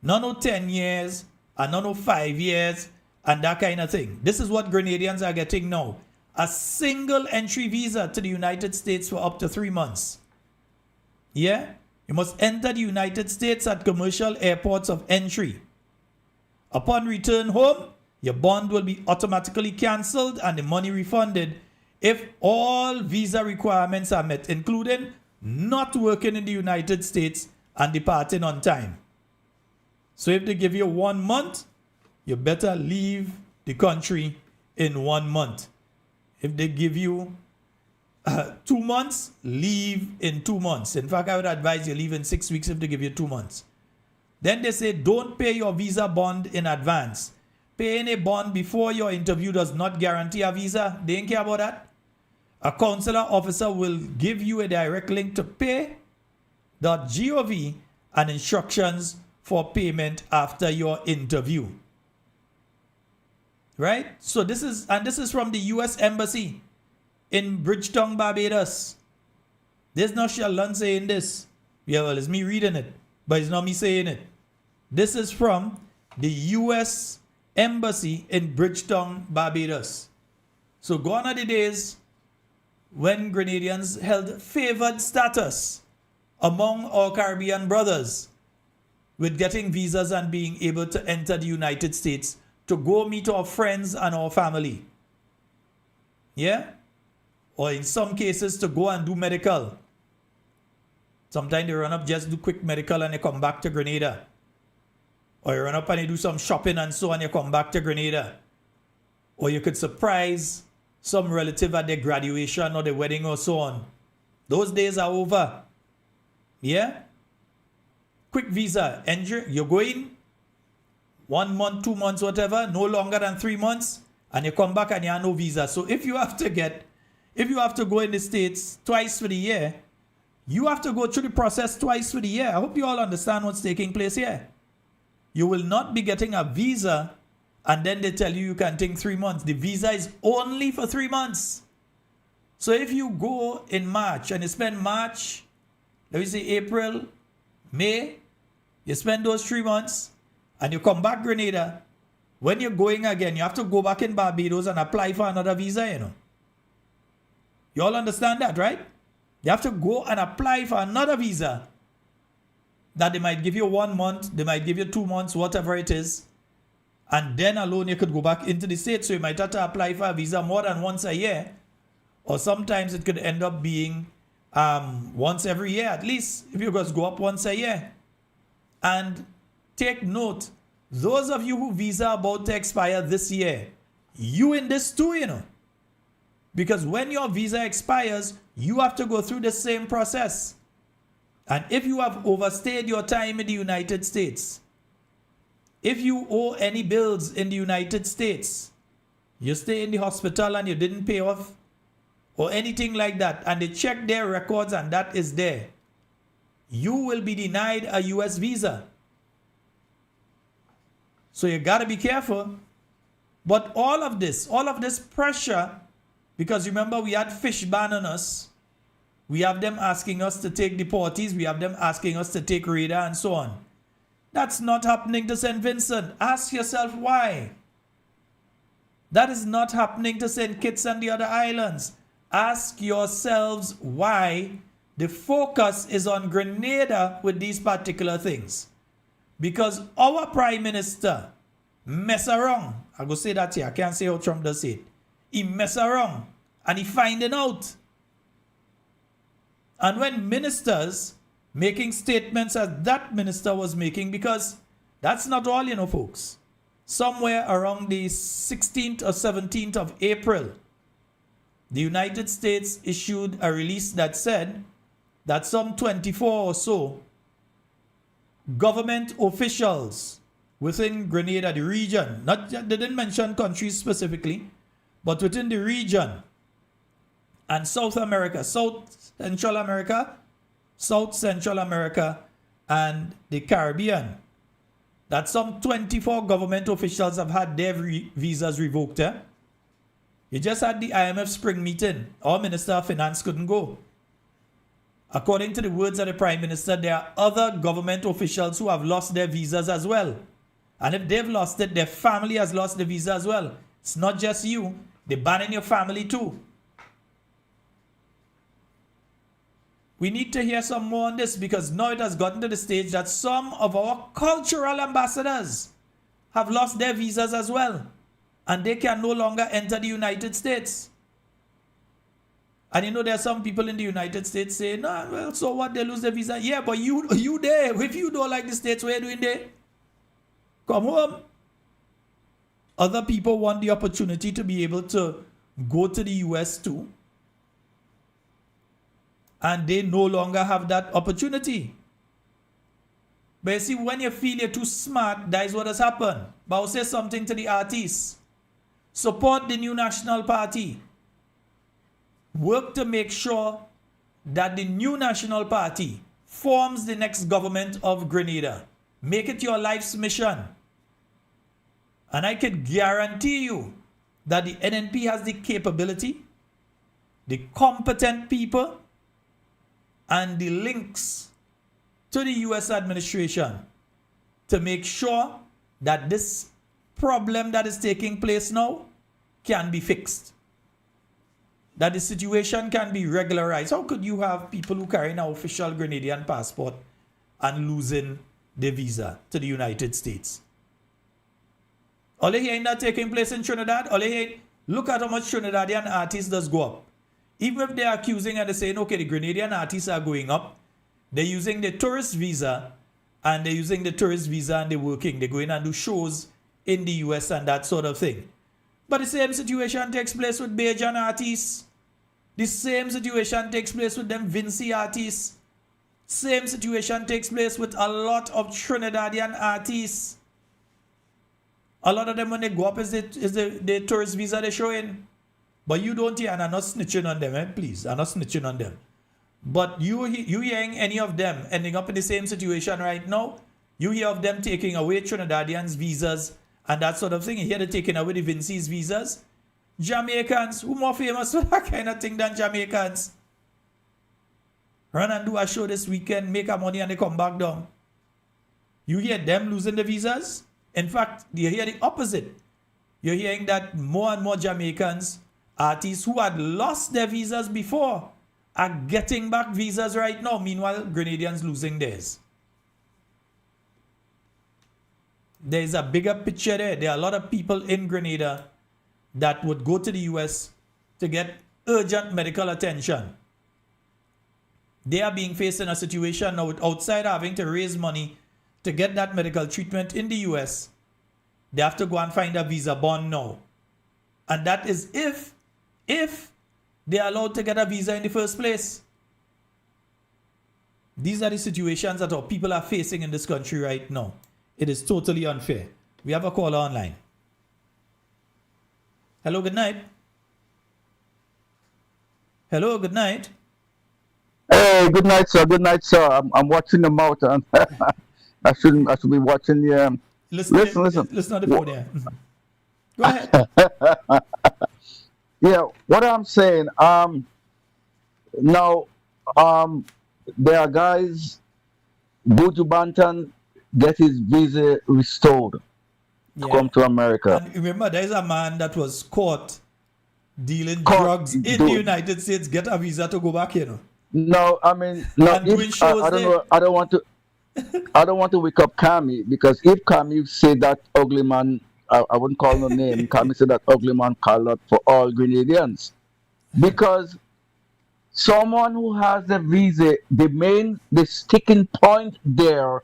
None of 10 years and none of 5 years and that kind of thing. This is what Grenadians are getting now. A single entry visa to the United States for up to 3 months. Yeah? You must enter the United States at commercial airports of entry. Upon return home, your bond will be automatically cancelled and the money refunded if all visa requirements are met, including not working in the United States and departing on time. So if they give you 1 month, you better leave the country in 1 month. If they give you 2 months, leave in 2 months. In fact, I would advise you leave in 6 weeks if they give you 2 months. Then they say don't pay your visa bond in advance. Paying a bond before your interview does not guarantee a visa. They don't care about that. A consular officer will give you a direct link to pay.gov and instructions for payment after your interview. Right? So this is from the US Embassy in Bridgetown, Barbados. There's no Sheldon saying this. Yeah, well, it's me reading it, but it's not me saying it. This is from the US Embassy in Bridgetown, Barbados. So gone are the days when Grenadians held favored status among our Caribbean brothers with getting visas and being able to enter the United States to go meet our friends and our family. Yeah? Or in some cases to go and do medical. Sometimes they run up just do quick medical and they come back to Grenada. Or you run up and you do some shopping and so on, you come back to Grenada. Or you could surprise some relative at their graduation or their wedding or so on. Those days are over. Yeah? Quick visa. You go in 1 month, 2 months, whatever, no longer than 3 months, and you come back and you have no visa. So if you have to go in the States twice for the year, you have to go through the process twice for the year. I hope you all understand what's taking place here. You will not be getting a visa and then they tell you can take 3 months. The visa is only for 3 months. So if you go in March and you spend March, let me say April, May, you spend those 3 months and you come back Grenada, when you're going again, you have to go back in Barbados and apply for another visa, you know. You all understand that, right? You have to go and apply for another visa that they might give you 1 month, they might give you 2 months, whatever it is. And then alone you could go back into the States. So you might have to apply for a visa more than once a year. Or sometimes it could end up being once every year at least, if you just go up once a year. And take note, those of you who visa about to expire this year, you in this too, you know. Because when your visa expires, you have to go through the same process. And if you have overstayed your time in the United States, if you owe any bills in the United States, you stay in the hospital and you didn't pay off, or anything like that, and they check their records and that is there, you will be denied a US visa. So you got to be careful. But all of this pressure, because remember we had fish ban on us, we have them asking us to take deportees, we have them asking us to take radar and so on. That's not happening to St. Vincent. Ask yourself why. That is not happening to St. Kitts and the other islands. Ask yourselves why the focus is on Grenada with these particular things. Because our Prime Minister mess around. I go say that here. I can't say how Trump does say it. He mess around and he finding out. And when ministers making statements as that minister was making, because that's not all, you know, folks. Somewhere around the 16th or 17th of April, the United States issued a release that said that some 24 or so government officials within Grenada, the region, they didn't mention countries specifically, but within the region and South Central America, and the Caribbean, that some 24 government officials have had their visas revoked. You just had the IMF spring meeting. Our Minister of Finance couldn't go. According to the words of the Prime Minister, there are other government officials who have lost their visas as well. And if they've lost it, their family has lost the visa as well. It's not just you. They're banning your family too. We need to hear some more on this, because now it has gotten to the stage that some of our cultural ambassadors have lost their visas as well, and they can no longer enter the United States. And you know, there are some people in the United States saying, no, well, so what, they lose their visa? Yeah, but you there, if you don't like the States, what are you doing there? Come home. Other people want the opportunity to be able to go to the US too, and they no longer have that opportunity. But you see, when you feel you're too smart, that is what has happened. But I'll say something to the artists. Support the new National Party. Work to make sure that the new National Party forms the next government of Grenada. Make it your life's mission. And I can guarantee you that the NNP has the capability, the competent people, and the links to the US administration to make sure that this problem that is taking place now can be fixed. That the situation can be regularized. How could you have people who carry an official Grenadian passport and losing their visa to the United States? All you hearing that taking place in Trinidad? All you hearing, look at how much Trinidadian artists does go up. Even if they're accusing and they're saying, okay, the Grenadian artists are going up, they're using the tourist visa, and they're using the tourist visa and they're working. They're going and do shows in the US and that sort of thing. But the same situation takes place with Bajan artists. The same situation takes place with them Vinci artists. Same situation takes place with a lot of Trinidadian artists. A lot of them, when they go up, is the tourist visa they're showing. But you don't hear, and I'm not snitching on them, please. I'm not snitching on them. But you hearing any of them ending up in the same situation right now? You hear of them taking away Trinidadians' visas and that sort of thing. You hear they're taking away the Vinci's visas. Jamaicans, who more famous for that kind of thing than Jamaicans? Run and do a show this weekend, make a money, and they come back down. You hear them losing the visas? In fact, you hear the opposite. You're hearing that more and more Jamaicans, artists who had lost their visas before, are getting back visas right now. Meanwhile, Grenadians losing theirs. There's a bigger picture there. There are a lot of people in Grenada that would go to the US to get urgent medical attention. They are being faced in a situation now, outside having to raise money to get that medical treatment in the US. They have to go and find a visa bond now. And that is if they are allowed to get a visa in the first place. These are the situations that our people are facing in this country right now. It is totally unfair. We have a caller online. Hello, good night. Hello, good night. Hey, good night, sir. Good night, sir. I'm watching the mountain. I should be watching the. Listen on the phone here. Go ahead. Yeah, what I'm saying. Now, there are guys. Buju Banton get his visa restored to come to America. And remember, there is a man that was caught dealing drugs in the United States. Get a visa to go back, you know. No, I mean, no. I don't know. I don't want to. I don't want to wake up Kami, because if Kami say that ugly man, I wouldn't call no name. Kami said that ugly man called out for all Grenadians, because someone who has a visa, the sticking point there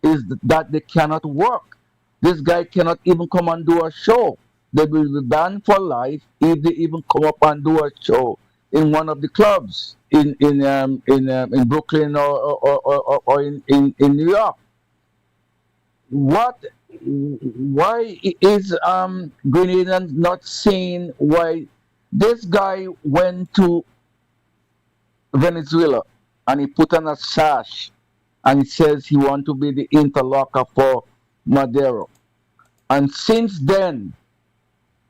is that they cannot work. This guy cannot even come and do a show. They will be banned for life if they even come up and do a show in one of the clubs in Brooklyn or in New York. Why is Grenadians not seeing why this guy went to Venezuela and he put on a sash and he says he wants to be the interlocker for Maduro, and since then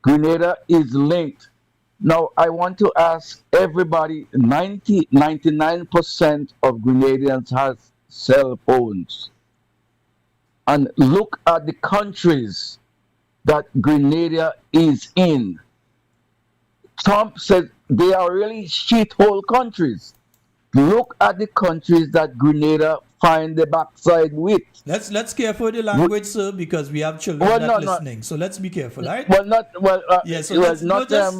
Grenada is linked. Now, I want to ask everybody, 99% of Grenadians have cell phones. And look at the countries that Grenada is in. Trump said they are really shithole countries. Look at the countries that Grenada find the backside with. Let's careful with the language, sir, because we have children listening. So let's be careful, right? Well, not well. Yeah. So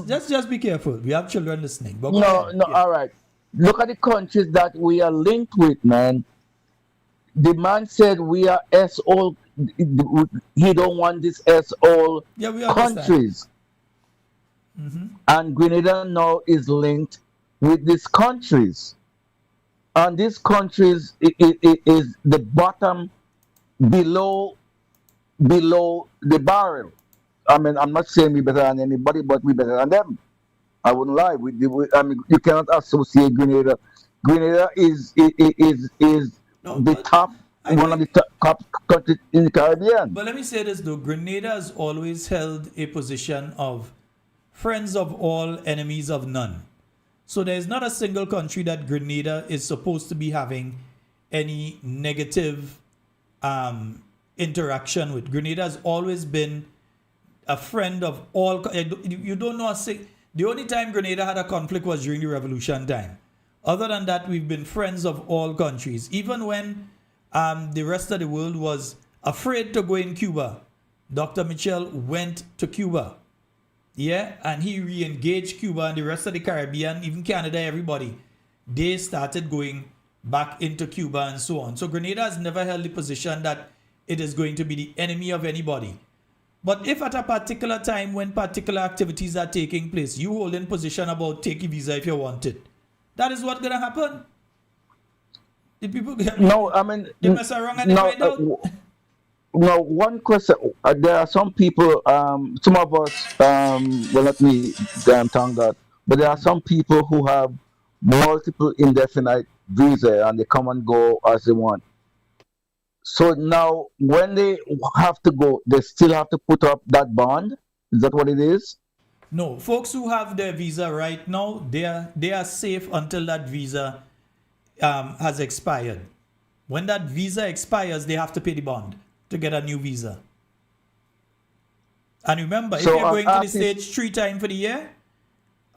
just be careful. We have children listening. But no. Yeah. All right. Look at the countries that we are linked with, man. The man said we are S-all. He don't want this S-all countries. Mm-hmm. And Grenada now is linked with these countries. And these countries is the bottom below the barrel. I mean, I'm not saying we better than anybody, but we better than them. I wouldn't lie. I mean, you cannot associate Grenada. Grenada is the top, one of the top countries in the Caribbean. But let me say this though: Grenada has always held a position of friends of all, enemies of none. So there is not a single country that Grenada is supposed to be having any negative interaction with. Grenada has always been a friend of all. You don't know the only time Grenada had a conflict was during the revolution time. Other than that, we've been friends of all countries. Even when the rest of the world was afraid to go in Cuba, Dr. Mitchell went to Cuba. Yeah, and he re-engaged Cuba and the rest of the Caribbean, even Canada, everybody. They started going back into Cuba and so on. So Grenada has never held the position that it is going to be the enemy of anybody. But if at a particular time when particular activities are taking place, you hold in position about taking visa if you want it, that is what's going to happen. The people get they mess around and they find out. No, one question. There are some people, some of us, well, let me thank God, but there are some people who have multiple indefinite visa and they come and go as they want. So now, when they have to go, they still have to put up that bond? Is that what it is? No, folks who have their visa right now, they are safe until that visa has expired. When that visa expires, they have to pay the bond to get a new visa. And remember, if you're going to the States 3 times for the year,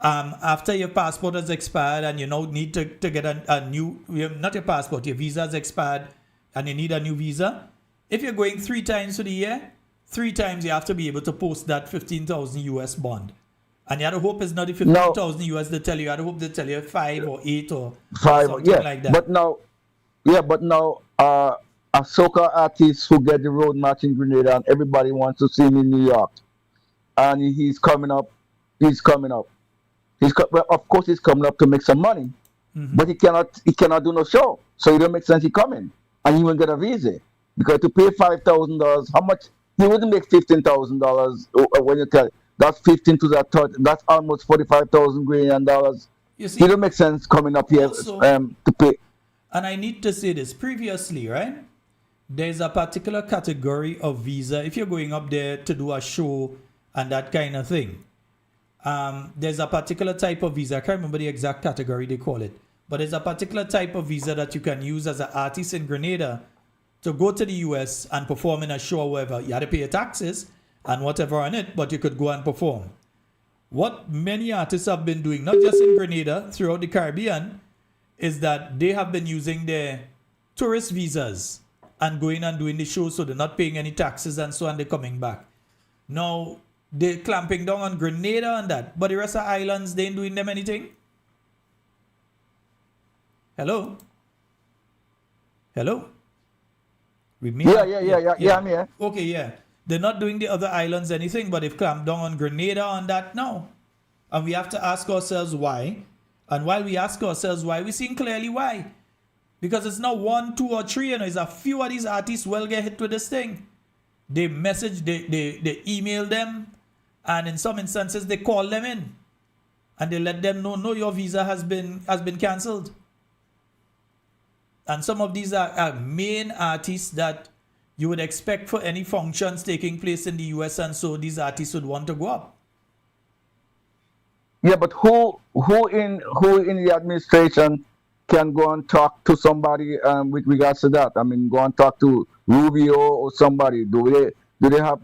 after your passport has expired and you now need to get a new, not your passport, your visa has expired and you need a new visa, if you're going 3 times for the year, 3 times you have to be able to post that 15,000 US bond. And you have to hope it's not the 15,000 US they tell you. You have to hope they tell you 5 or 8 or 5, something like that. But now, a soca artist who get the road match in Grenada and everybody wants to see him in New York. And he's coming up. Well, of course he's coming up to make some money. Mm-hmm. But he cannot do no show. So it don't make sense he coming. And he won't get a visa. Because to pay $5,000, how much? He wouldn't make $15,000 when you tell that's 15 to that 30. That's almost 45,000 Grenadian dollars. You see, it don't make sense coming up here also, to pay. And I need to say this previously, right? There's a particular category of visa. If you're going up there to do a show and that kind of thing, there's a particular type of visa. I can't remember the exact category they call it. But there's a particular type of visa that you can use as an artist in Grenada to go to the US and perform in a show or whatever. You had to pay your taxes and whatever on it, but you could go and perform. What many artists have been doing, not just in Grenada, throughout the Caribbean, is that they have been using their tourist visas and going and doing the show, so they're not paying any taxes and so on, they're coming back. Now, they're clamping down on Grenada and that, but the rest of the islands, they ain't doing them anything. Hello? With me? Yeah, I'm here. Okay, yeah. They're not doing the other islands anything, but they've clamped down on Grenada on that now. And we have to ask ourselves why. And while we ask ourselves why, we're seeing clearly why. Because it's not 1, 2, or 3, it's a few of these artists will get hit with this thing. They message, they email them, and in some instances they call them in. And they let them know, no, your visa has been cancelled. And some of these are main artists that you would expect for any functions taking place in the US, and so these artists would want to go up. Yeah, but who in the administration can go and talk to somebody with regards to that? I mean, go and talk to Rubio or somebody. Do they have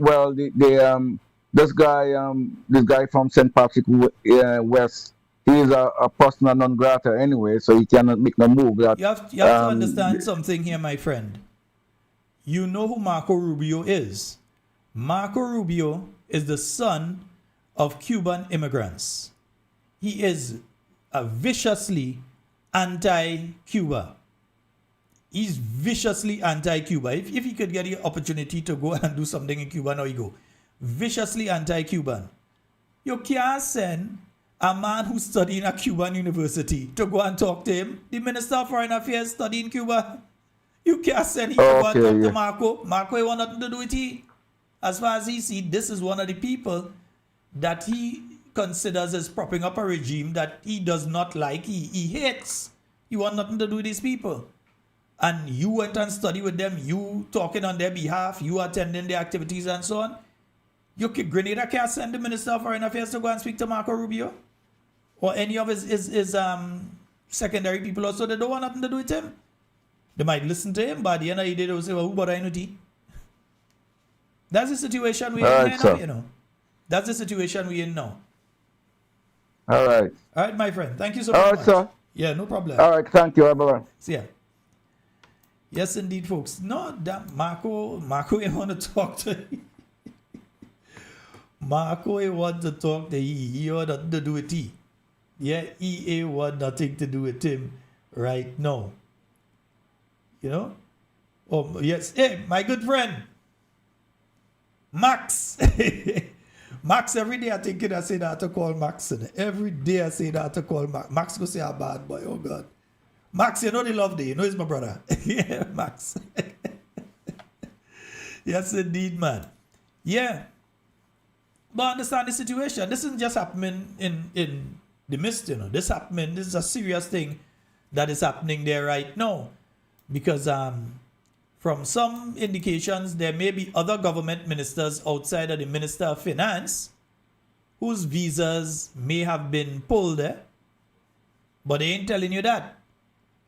this guy from St. Patrick West? he is a persona non grata anyway, so he cannot make no move. That You have to understand something here, my friend. You know who Marco Rubio is. Marco Rubio is the son of Cuban immigrants. He is a viciously anti-Cuba. He's viciously anti-Cuba. If he could get the opportunity to go and do something in Cuba, now he go. Viciously anti-Cuban. You can't send a man who's studying at Cuban university to go and talk to him. The Minister of Foreign Affairs studying Cuba. You can't send him to go and talk to Marco. Marco, he want nothing to do with he. As far as he sees, this is one of the people that he considers as propping up a regime that he does not like. He hates. He want nothing to do with these people. And you went and study with them. You talking on their behalf. You attending their activities and so on. Grenada can't send the Minister of Foreign Affairs to go and speak to Marco Rubio. Or any of his secondary people also. They don't want nothing to do with him. They might listen to him, but at the end of the day, they will say, well, who bother you? That's the situation we're in now, you know. That's the situation we're in now. All right. All right, my friend. Thank you so much. Sir. Yeah, no problem. All right, thank you. Bye-bye. See ya. Yes, indeed, folks. No, that Marco, you want to talk to Marco, you want to talk to he want nothing to do with he. Yeah, EA want nothing to do with him right now. You know? Oh, yes. Hey, my good friend. Max. Max, every day I think I say that to call Max. Every day I say that to call Max. Max go say a bad boy. Oh, God. Max, you know the love day. You know he's my brother. Yeah, Max. Yes, indeed, man. Yeah. But understand the situation. This isn't just happening in the mist, you know. This is a serious thing that is happening there right now. Because from some indications, there may be other government ministers outside of the Minister of Finance whose visas may have been pulled there. But they ain't telling you that.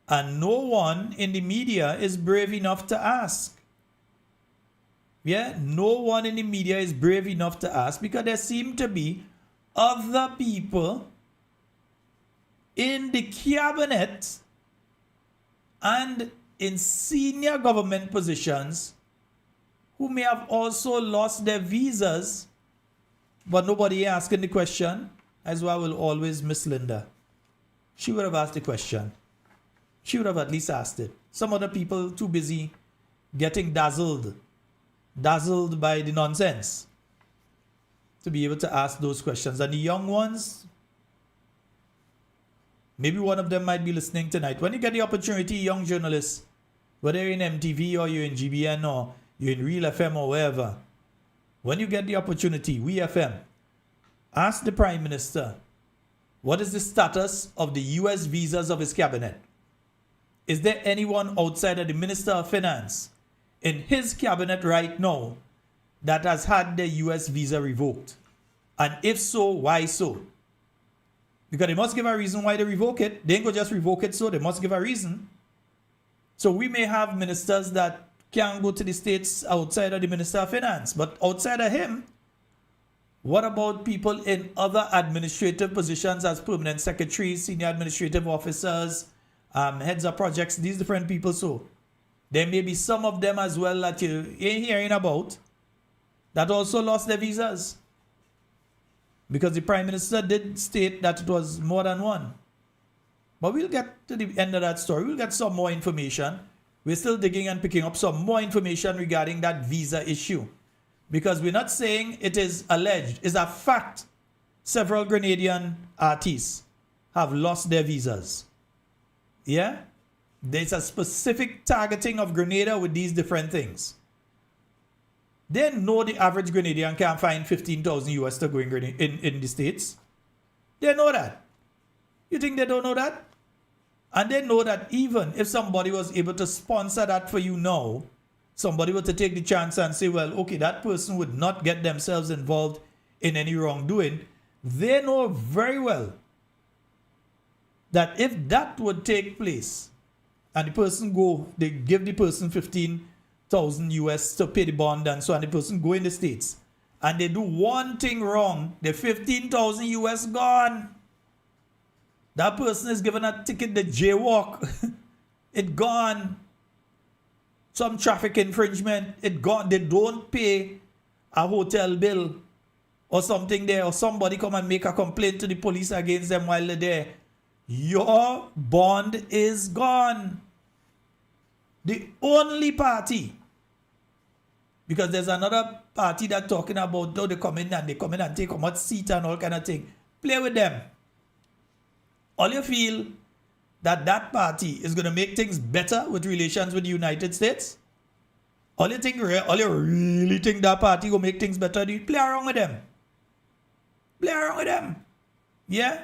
And no one in the media is brave enough to ask. Yeah, no one in the media is brave enough to ask because there seem to be other people in the cabinet and in senior government positions who may have also lost their visas, but nobody asking the question. As well, I will always miss Linda. She would have asked the question. She would have at least asked it. Some other people too busy getting dazzled by the nonsense to be able to ask those questions. And the young ones, maybe one of them might be listening tonight. When you get the opportunity, young journalists, whether you're in MTV or you're in GBN or you're in Real FM or wherever, when you get the opportunity, We FM, ask the Prime Minister, what is the status of the US visas of his cabinet? Is there anyone outside of the Minister of Finance in his cabinet right now that has had their US visa revoked? And if so, why so? Because they must give a reason why they revoke it. They ain't gonna just revoke it, so they must give a reason. So we may have ministers that can go to the States outside of the Minister of Finance. But outside of him, what about people in other administrative positions as permanent secretaries, senior administrative officers, heads of projects, these different people? So there may be some of them as well that you ain't hearing about that also lost their visas. Because the Prime Minister did state that it was more than one. But we'll get to the end of that story. We'll get some more information. We're still digging and picking up some more information regarding that visa issue. Because we're not saying it is alleged. It's a fact. Several Grenadian artists have lost their visas. Yeah? There's a specific targeting of Grenada with these different things. They know the average Grenadian can't find 15,000 US to go in the States. They know that. You think they don't know that? And they know that even if somebody was able to sponsor that for you now, somebody were to take the chance and say, well, okay, that person would not get themselves involved in any wrongdoing. They know very well that if that would take place and the person go, they give the person 15,000 US to pay the bond and so on, the person go in the States and they do one thing wrong, the 15,000 US gone. That person is given a ticket, the jaywalk. It gone. Some traffic infringement, it gone. They don't pay a hotel bill or something there, or somebody come and make a complaint to the police against them while they're there. Your bond is gone. The only party, because there's another party that talking about though they come in and take a much seat and all kind of thing. Play with them. All you feel that party is going to make things better with relations with the United States? All you really think that party will make things better? Play around with them. Play around with them. Yeah?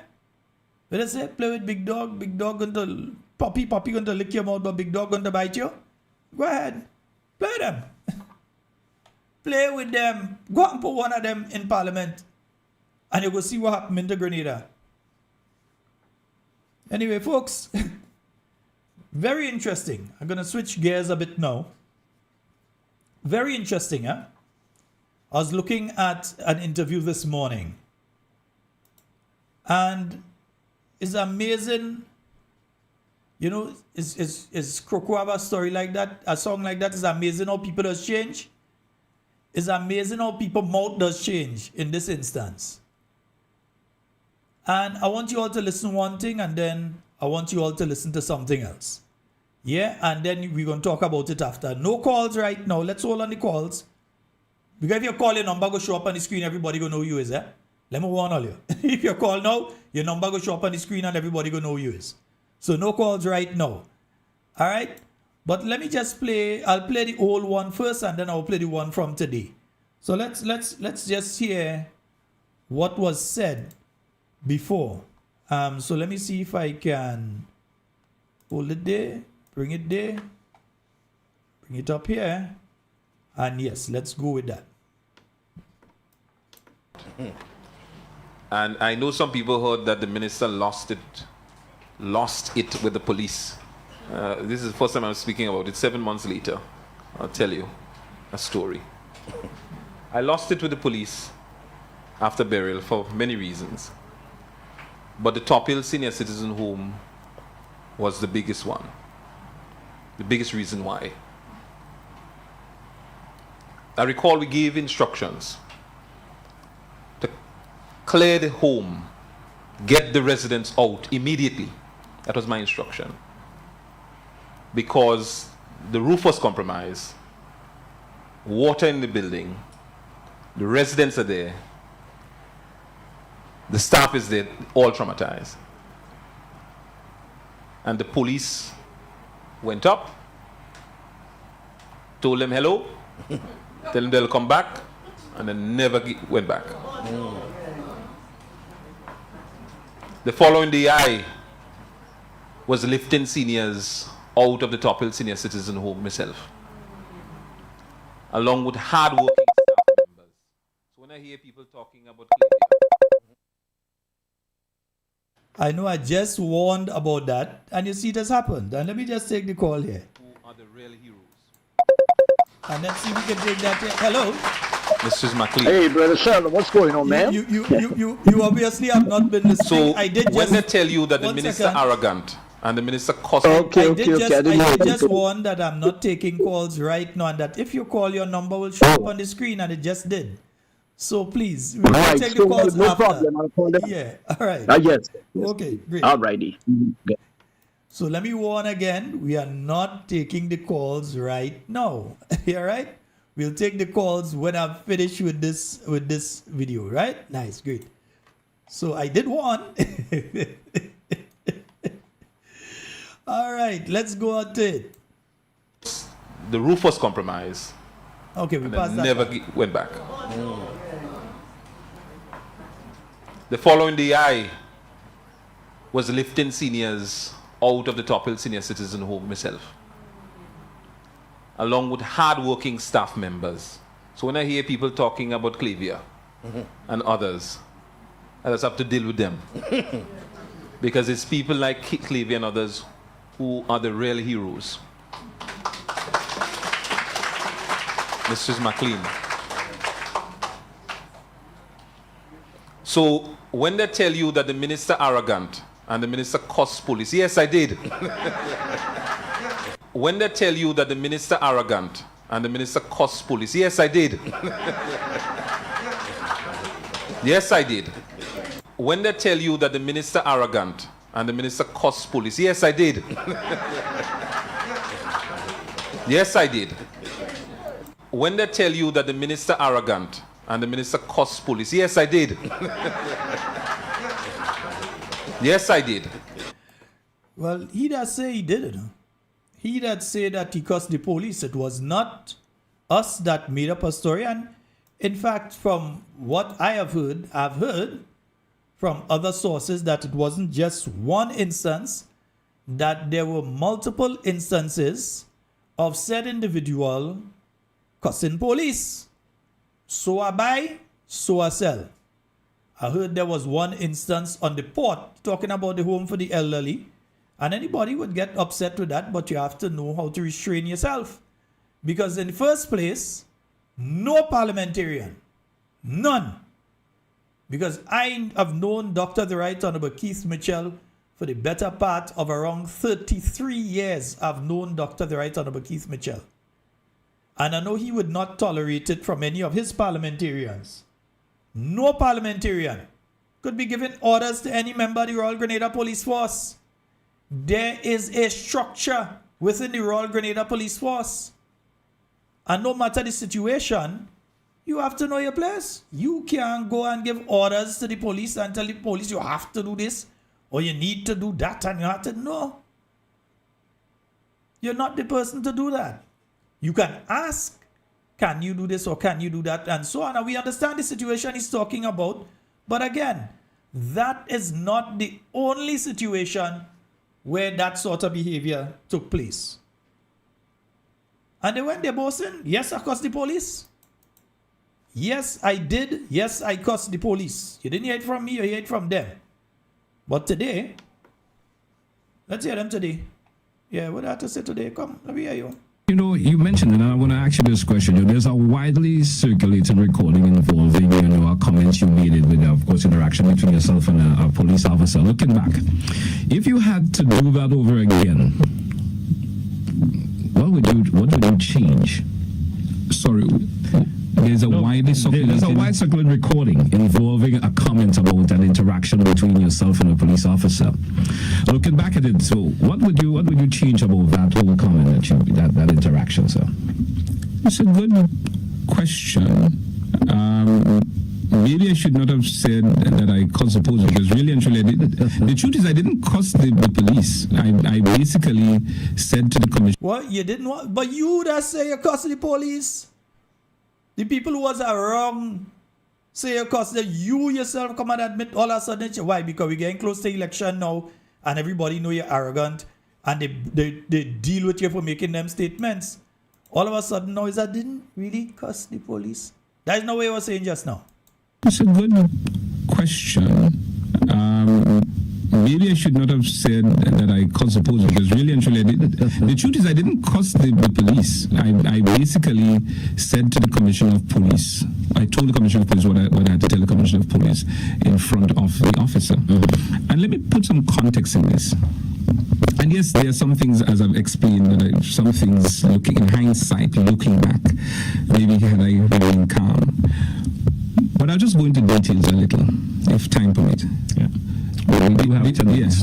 What I say? Play with big dog going to puppy going to lick your mouth, but big dog going to bite you? Go ahead. Play with them. Play with them. Go and put one of them in parliament. And you go see what happened in the Grenada. Anyway, folks, very interesting. I'm going to switch gears a bit now. Very interesting, huh? I was looking at an interview this morning. And it's amazing. You know, is Carriacou have a story like that? A song like that? It's amazing how people does change. It's amazing how people mouth does change in this instance. And I want you all to listen to one thing, and then I want you all to listen to something else. Yeah, and then we're going to talk about it after. No calls right now. Let's hold on the calls. Because if you call, your number go show up on the screen, everybody going to know who you is, eh? Let me warn all you. If you call now, your number go show up on the screen and everybody going to know who you is. So no calls right now. All right? But let me just play. I'll play the old one first, and then I'll play the one from today. So let's just hear what was said before. So let me see if I can hold it there, bring it there, bring it up here, and yes, let's go with that. And I know some people heard that the minister lost it with the police. This is the first time I'm speaking about it. 7 months later, I'll tell you a story. I lost it with the police after burial for many reasons. But the Top Hill Senior Citizen Home was the biggest one. The biggest reason why. I recall we gave instructions to clear the home, get the residents out immediately. That was my instruction. Because the roof was compromised, water in the building, the residents are there, the staff is there, all traumatized. And the police went up, told them hello, tell them they'll come back, and then never went back. The following day, I was lifting seniors out of the Top Hill Senior Citizen Home myself, along with hard-working staff members. So when I hear people talking about I know I just warned about that, and you see it has happened. And let me just take the call here. who are the real heroes? And let's see if we can take that here. Hello. Mrs. McLean. Hey, Brother Sheldon, what's going on, man? You obviously have not been listening. So I did when just, they tell you that the one minister second. arrogant and the minister cost I did just warn that I'm not taking calls right now, and that if you call, your number will show up on the screen, and it just did. So please, we will take the calls no after. problem. I'll call them. Yeah, all right. Yes. Okay, great. All righty. So let me warn again, we are not taking the calls right now. All right? We'll take the calls when I'm finished with this video, right? Nice, great. So I did warn. All right, let's go on to it. The roof was compromised. Okay, we And passed that. never went back. The following day, I was lifting seniors out of the Top Hill Senior Citizen Home myself, along with hard-working staff members. So when I hear people talking about Clavia and others, I just have to deal with them. Because it's people like Clavia and others who are the real heroes. Mrs. McLean. So when they tell you that the minister arrogant and the minister cussed police. Yes, I did. When they tell you that the minister arrogant and the minister cussed police. Yes, I did. Yes, I did. When they tell you that the minister arrogant and the minister cussed police. Yes, I did. Yes, I did. When they tell you that the minister arrogant and the minister cussed police. Yes, I did. Yes, I did. Well, he does say he did it. He that say that he cussed the police. It was not us that made up a story. And in fact, from what I have heard, I've heard from other sources that it wasn't just one instance, that there were multiple instances of said individual cussing police. So I buy, so I sell. I heard there was one instance on the port talking about the home for the elderly, and anybody would get upset with that, but you have to know how to restrain yourself. Because in the first place, no parliamentarian, none. Because I have known Dr. the Right Honorable Keith Mitchell for the better part of around 33 years. I've known Dr. the Right Honorable Keith Mitchell. And I know he would not tolerate it from any of his parliamentarians. No parliamentarian could be giving orders to any member of the Royal Grenada Police Force. There is a structure within the Royal Grenada Police Force. And no matter the situation, you have to know your place. You can't go and give orders to the police and tell the police you have to do this or you need to do that and you have to. No. You're not the person to do that. You can ask, can you do this or can you do that, and so on. And we understand the situation he's talking about. But again, that is not the only situation where that sort of behavior took place. And they went there boasting, yes, I cussed the police. Yes, I did. Yes, I cussed the police. You didn't hear it from me, you hear it from them. But today, let's hear them today. Yeah, what do I have to say today? Come, let me hear you. You know, you mentioned, and I want to ask you this question. There's a widely circulating recording involving, a comment you made with, of course, interaction between yourself and a police officer. Looking back, if you had to do that over again, what would you change? Sorry. There's a wide circulating recording involving a comment about an interaction between yourself and a police officer. Looking back at it, so what would you change about that whole comment that interaction, sir? It's a good question. Maybe I should not have said that I cussed the police, because really and truly I didn't. The truth is I didn't cuss the police. I basically said to the commission. What? You didn't want? But you that say you cussed the police? The people who was wrong say you cussed them. You yourself come and admit all of a sudden. Why? Because we're getting close to election now and everybody know you're arrogant and they deal with you for making them statements. All of a sudden now is I didn't really cuss the police. That is not what you were saying just now. It's a good question. Maybe I should not have said that I cussed the police, because really and truly I didn't. The truth is I didn't cuss the police. I basically said to the Commissioner of Police, I told the Commissioner of Police what I had to tell the Commissioner of Police in front of the officer. And let me put some context in this. And yes, there are some things, as I've explained, some things looking in hindsight, looking back, maybe had I been calm. But I'll just go into details a little, if time permits. Yeah. Yes,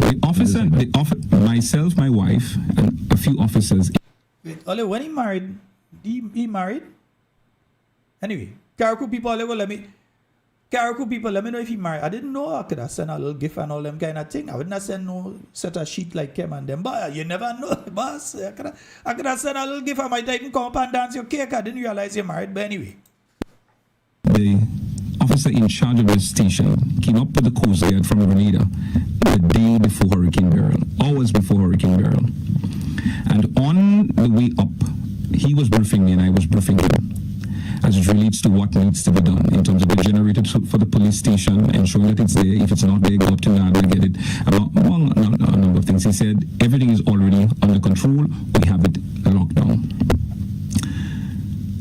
myself, my wife, and a few officers. Wait, Ole, when he married, he married? Anyway, Carriacou people, let me know if he married. I didn't know I could have sent a little gift and all them kind of thing. I wouldn't have sent no set a sheet like him and them. But you never know, boss. I could have sent a little gift. I might even come up and dance your cake. I didn't realize you're married, but anyway. The officer in charge of the station came up with the Coast Guard from Grenada the day before Hurricane Beryl, hours before Hurricane Beryl. And on the way up, he was briefing me and I was briefing him as it relates to what needs to be done in terms of the generator for the police station, ensuring that it's there. If it's not there, go up to NAD and get it. Among a number of things. He said, everything is already under control. We have it locked down.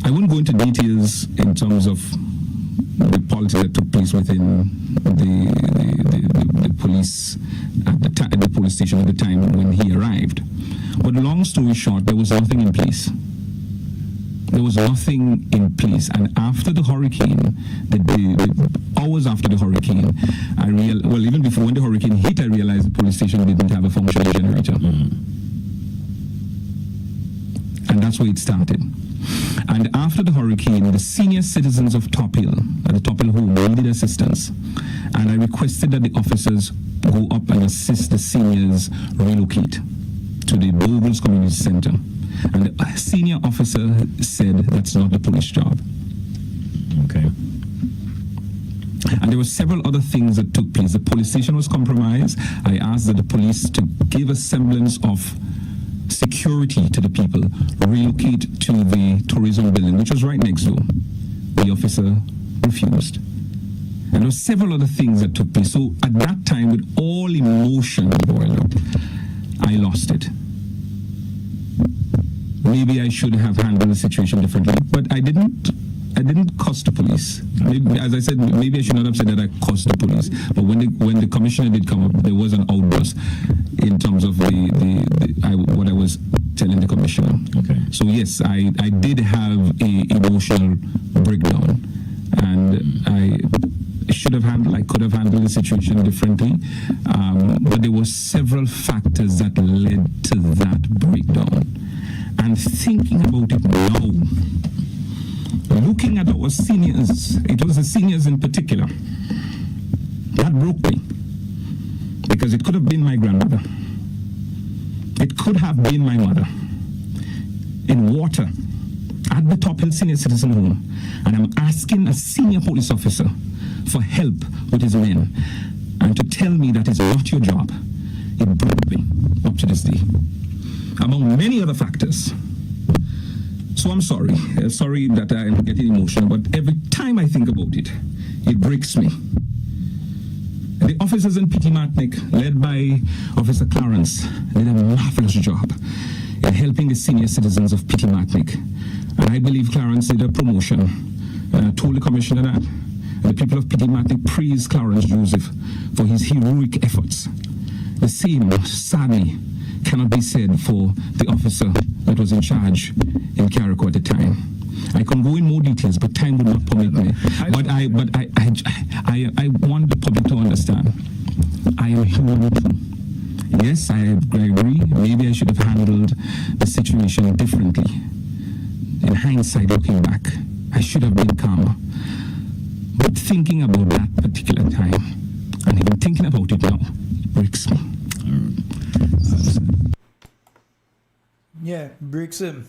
I won't go into details in terms of the politics that took place within the police at the at the police station at the time when he arrived. But long story short, there was nothing in place. There was nothing in place. And after the hurricane, the hours after the hurricane, even before when the hurricane hit, I realized the police station didn't have a functioning generator. And that's where it started. And after the hurricane, the senior citizens of Top Hill, at the Top Hill home, needed assistance. And I requested that the officers go up and assist the seniors relocate to the Bogles Community Center. And the senior officer said that's not the police job. Okay. And there were several other things that took place. The police station was compromised. I asked that the police to give a semblance of security to the people, relocate to the tourism building, which was right next door. The officer refused. And there were several other things that took place. So at that time, with all emotion boiled up, I lost it. Maybe I should have handled the situation differently, but I didn't cuss the police. Maybe, as I said, maybe I should not have said that I cussed the police. But when the commissioner did come up, there was an outburst in terms of what I was telling the commissioner. Okay. So yes, I did have a emotional breakdown, and I could have handled the situation differently. But there were several factors that led to that breakdown. And thinking about it now, looking at our seniors, it was the seniors in particular, that broke me. Because it could have been my grandmother. It could have been my mother. In water, at the Top Hill Senior Citizen Home. And I'm asking a senior police officer for help with his men. And to tell me that is not your job, it broke me up to this day. Among many other factors. So I'm sorry. Sorry that I'm getting emotional, but every time I think about it, it breaks me. The officers in Pity Martinic, led by Officer Clarence, did a marvelous job in helping the senior citizens of Pity Martinic. And I believe Clarence did a promotion. And I told the commissioner that. And the people of Pity Martinic praised Clarence Joseph for his heroic efforts. The same, sadly, cannot be said for the officer that was in charge in Carriacou at the time. I can go in more details, but time would not permit me. But I want the public to understand. I am human too. Yes, I agree. Maybe I should have handled the situation differently. In hindsight, looking back, I should have been calmer. But thinking about that particular time, and even thinking about it now, breaks me. Yeah, breaks him.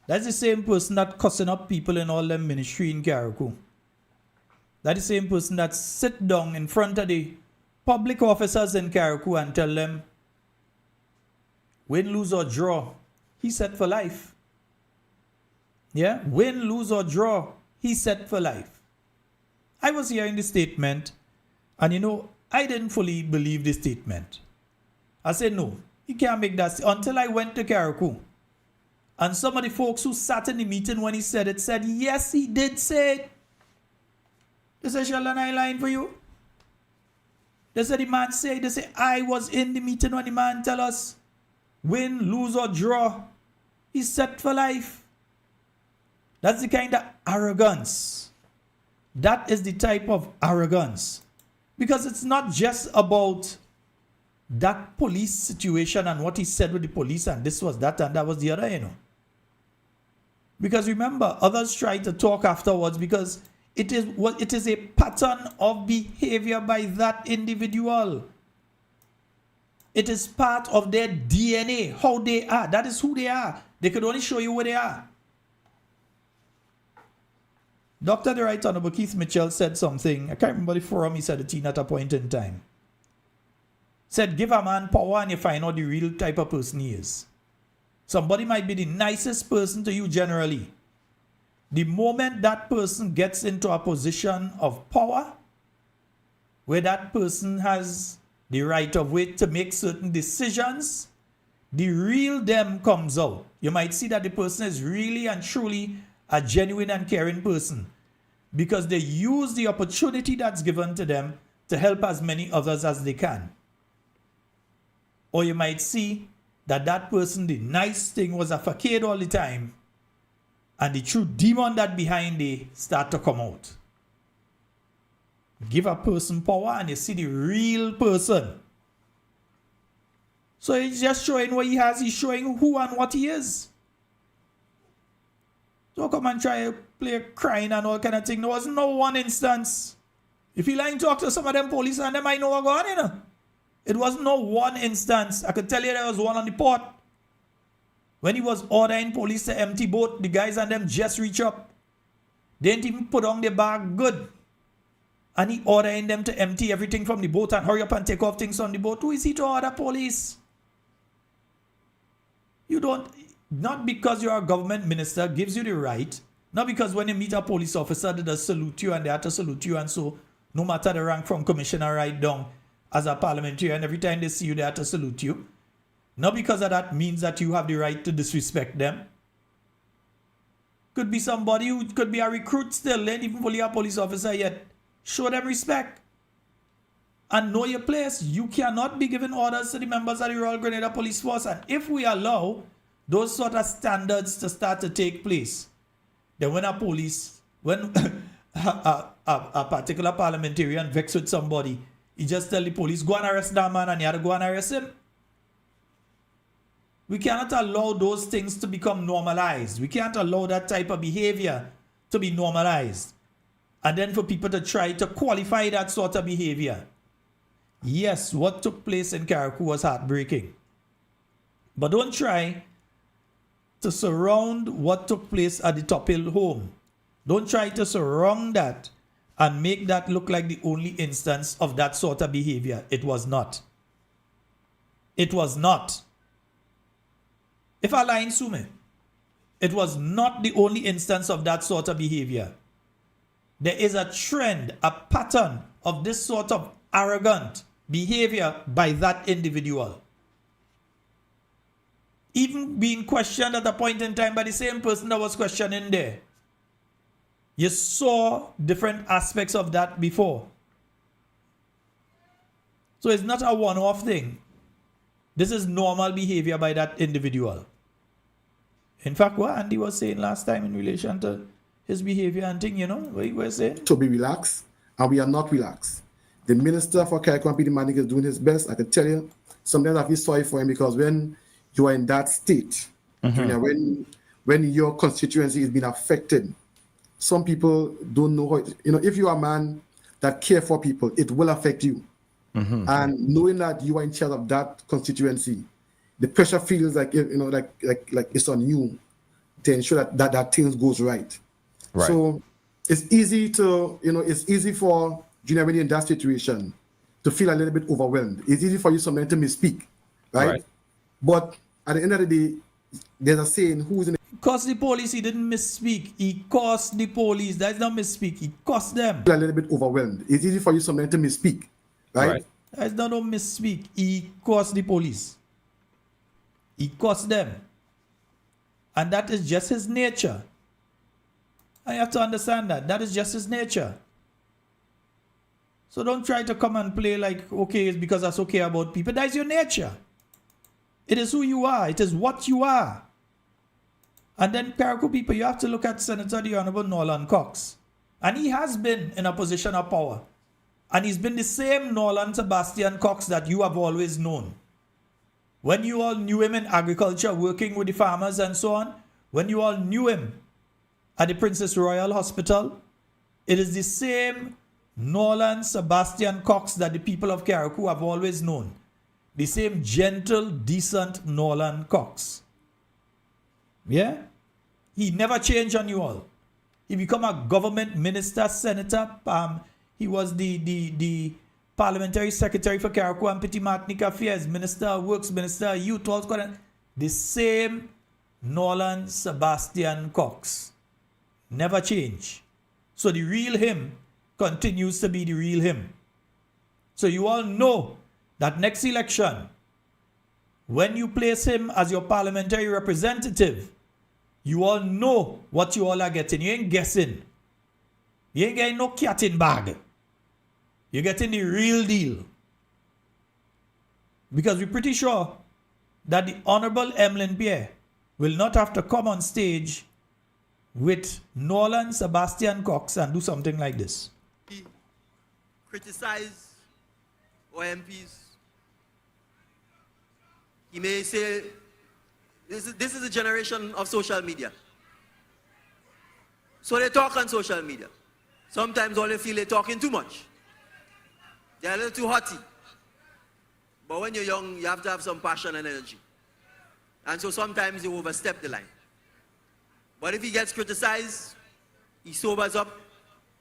That's the same person that cussing up people in all them ministry in Carriacou. That's the same person that sit down in front of the public officers in Carriacou and tell them, win, lose or draw, he's set for life. Yeah, win, lose or draw, he's set for life. I was hearing the statement, and I didn't fully believe the statement. I said, no, you can't make that until I went to Carriacou. And some of the folks who sat in the meeting when he said it said, yes, he did say it. They said, Sheldon, I lying for you. They said the man said, they say, I was in the meeting when the man tell us, win, lose or draw, he's set for life. That's the kind of arrogance. That is the type of arrogance. Because it's not just about that police situation and what he said with the police and this was that and that was the other, Because remember, others try to talk afterwards because it is a pattern of behavior by that individual. It is part of their DNA, how they are. That is who they are. They could only show you where they are. Dr. the Right Honorable Keith Mitchell said something. I can't remember the forum he said it at a point in time. Said, give a man power and you find out the real type of person he is. Somebody might be the nicest person to you generally. The moment that person gets into a position of power, where that person has the right of way to make certain decisions, the real them comes out. You might see that the person is really and truly a genuine and caring person because they use the opportunity that's given to them to help as many others as they can. Or you might see that that person, the nice thing was a facade all the time, and the true demon that behind it start to come out. Give a person power and you see the real person. So he's just showing what he has, he's showing who and what he is. So come and try to play crying and all kind of thing. There was no one instance. If you like to talk to some of them police and them might know what's going on, It was no one instance. I could tell you there was one on the port. When he was ordering police to empty boat, the guys and them just reach up. They didn't even put on their bag good. And he ordering them to empty everything from the boat and hurry up and take off things on the boat. Who is he to order police? You don't, not because you're a government minister gives you the right, not because when you meet a police officer they just salute you and they have to salute you, and so no matter the rank from commissioner right down as a parliamentarian, and every time they see you they have to salute you. Not because of that means that you have the right to disrespect them. Could be somebody who could be a recruit still, ain't even fully a police officer yet. Show them respect. And know your place. You cannot be giving orders to the members of the Royal Grenada Police Force. And if we allow those sort of standards to start to take place, then when a particular parliamentarian vexed with somebody, he just tell the police, go and arrest that man, and you have to go and arrest him. We cannot allow those things to become normalized. We can't allow that type of behavior to be normalized. And then for people to try to qualify that sort of behavior. Yes, what took place in Carriacou was heartbreaking. But don't try to surround what took place at the Top Hill home. Don't try to surround that and make that look like the only instance of that sort of behavior. It was not. It was not. If I lie in Sume, it was not the only instance of that sort of behavior. There is a trend, a pattern of this sort of arrogant behavior by that individual. Even being questioned at a point in time by the same person that was questioning there. You saw different aspects of that before. So it's not a one-off thing. This is normal behavior by that individual. In fact, what Andy was saying last time in relation to his behavior and thing, you know, what he was saying? To be relaxed, and we are not relaxed. The minister for Carriacou MP, the man is doing his best. I can tell you, sometimes I feel sorry for him, because when you are in that state, when your constituency is being affected, some people don't know how it, if you are a man that care for people, it will affect you. And knowing that you are in charge of that constituency, the pressure feels like like it's on you to ensure that things goes right. So it's easy to it's easy for Junior in that situation to feel a little bit overwhelmed. It's easy for you sometimes to misspeak, right? But at the end of the day, there's a saying, who's in cost the police, he didn't misspeak. He cost the police. That's not misspeak. He cost them. A little bit overwhelmed. It's easy for you sometimes to misspeak, right? That's not no misspeak. He cost the police. He cost them. And that is just his nature. I have to understand that. That is just his nature. So don't try to come and play like, okay, it's because that's okay about people. That is your nature. It is who you are. It is what you are. And then, Carriacou people, you have to look at Senator the Honorable Nolan Cox. And he has been in a position of power. And he's been the same Nolan Sebastian Cox that you have always known. When you all knew him in agriculture, working with the farmers and so on, when you all knew him at the Princess Royal Hospital, it is the same Nolan Sebastian Cox that the people of Carriacou have always known. The same gentle, decent Nolan Cox. Yeah? He never changed on you all. He became a government minister, senator. He was the parliamentary secretary for Carriacou and Petit Martinique Affairs, minister, works minister, youth, all the same Nolan Sebastian Cox. Never change. So the real him continues to be the real him. So you all know that next election, when you place him as your parliamentary representative, you all know what you all are getting. You ain't guessing. You ain't getting no cat in bag. You're getting the real deal. Because we're pretty sure that the Honorable Emlyn Pierre will not have to come on stage with Nolan Sebastian Cox and do something like this. Criticize our MPs. He may say, this is a generation of social media. So they talk on social media. Sometimes all they feel they're talking too much. They're a little too haughty. But when you're young, you have to have some passion and energy. And so sometimes you overstep the line. But if he gets criticized, he sobers up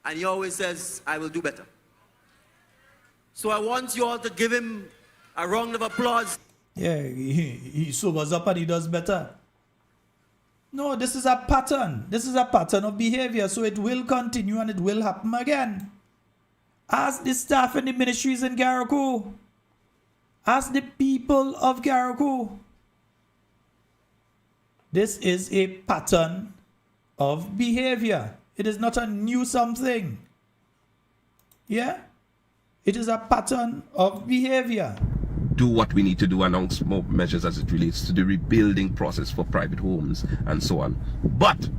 and he always says, I will do better. So I want you all to give him a round of applause. Yeah, he sobers up and he does better. No, this is a pattern. This is a pattern of behavior. So it will continue and it will happen again. Ask the staff in the ministries in Carriacou. Ask the people of Carriacou. This is a pattern of behavior. It is not a new something. Yeah? It is a pattern of behavior. Do what we need to do, announce more measures as it relates to the rebuilding process for private homes and so on. But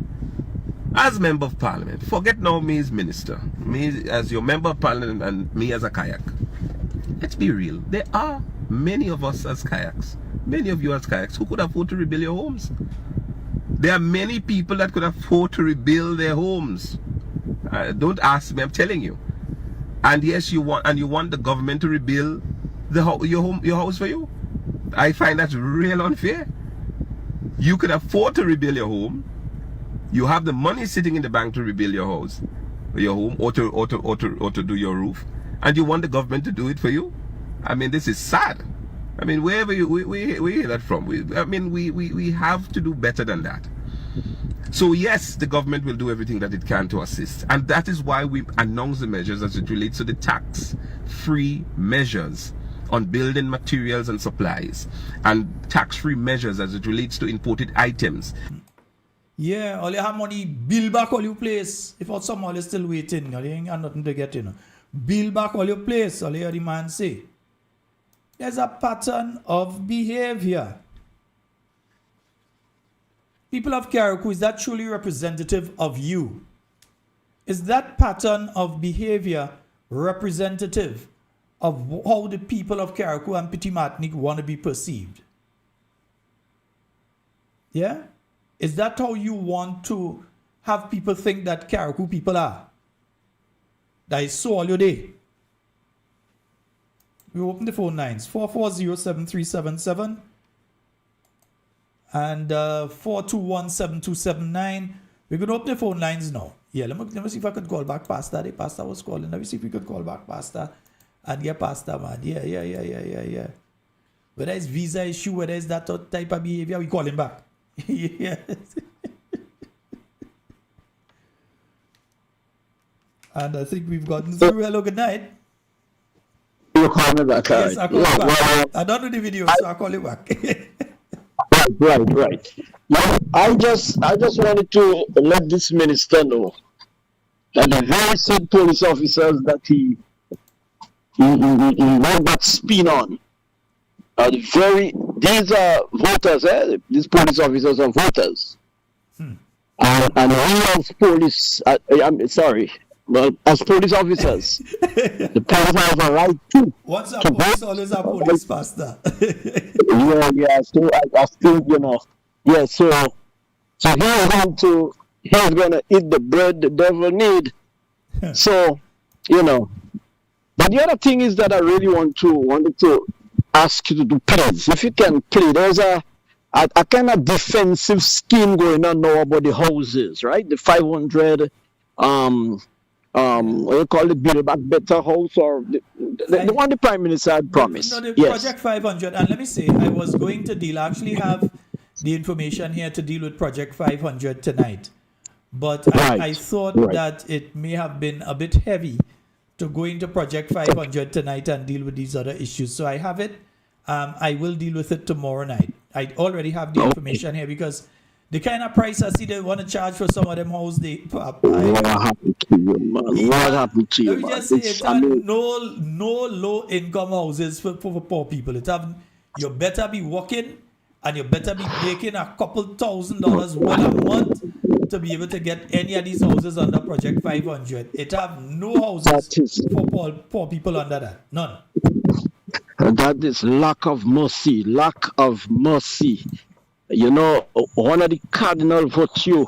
as Member of Parliament, forget now me as minister, me as your Member of Parliament and me as a kayak. Let's be real. There are many of us as kayaks, many of you as kayaks who could afford to rebuild your homes. There are many people that could afford to rebuild their homes. Don't ask me, I'm telling you. And yes, you want the government to rebuild your house for you. I find that real unfair. You could afford to rebuild your home. You have the money sitting in the bank to rebuild your house, your home, or to do your roof, and you want the government to do it for you. I mean, this is sad. I mean, wherever we hear that from, we have to do better than that. So yes, the government will do everything that it can to assist, and that is why we announce the measures as it relates to the tax-free measures on building materials and supplies, and tax-free measures as it relates to imported items. Yeah, all you have money, build back all your place. If out some all is still waiting, you ain't got nothing to get, Build back all your place, all you hear the man say. There's a pattern of behavior. People of Carriacou, is that truly representative of you? Is that pattern of behavior representative of how the people of Carriacou and Petit Martinique want to be perceived? Yeah? Is that how you want to have people think that Carriacou people are? That is so all your day. We open the phone lines 440-7377 and 421-7279. We're going to open the phone lines now. Yeah, let me see if I could call back Pastor. The pastor was calling. Let me see if we could call back Pastor and get Pastor, man. Yeah. Whether it's visa issue, whether it's that type of behavior, we call him back. Yeah. And I think we've gotten through. Hello, good night. You call me back. Yes, I call you back. I don't do the video, so I call you back. Right. Now, I just wanted to let this minister know that the very same police officers that he wrote that spin on are these are voters, these police officers are voters. And we as police, I'm sorry, but as police officers, the police have a right too. Once a police, always a police, Pastor. Yeah. So I still, yeah. So he's gonna eat the bread the devil need. So, But the other thing is that I really wanted to ask you to do, please, if you can, please. There's a kind of defensive scheme going on now about the houses, right? The 500. What you call it, Build Back Better House, or the one the Prime Minister had promised. No, the yes. Project 500. And let me say, I was going to deal, I actually have the information here to deal with Project 500 tonight. But I thought that it may have been a bit heavy to go into Project 500 tonight and deal with these other issues. So I have it. I will deal with it tomorrow night. I already have the information here because The kind of price I see they want to charge for some of them houses, What happened to you, man? What happened to you, let me man? just say, It's, it's I mean, no low income houses for poor people. You better be working and you better be making a couple $1,000s worth a month to be able to get any of these houses under Project 500. It have no houses for poor people under that. None. that is lack of mercy. Lack of mercy. You know, one of the cardinal virtue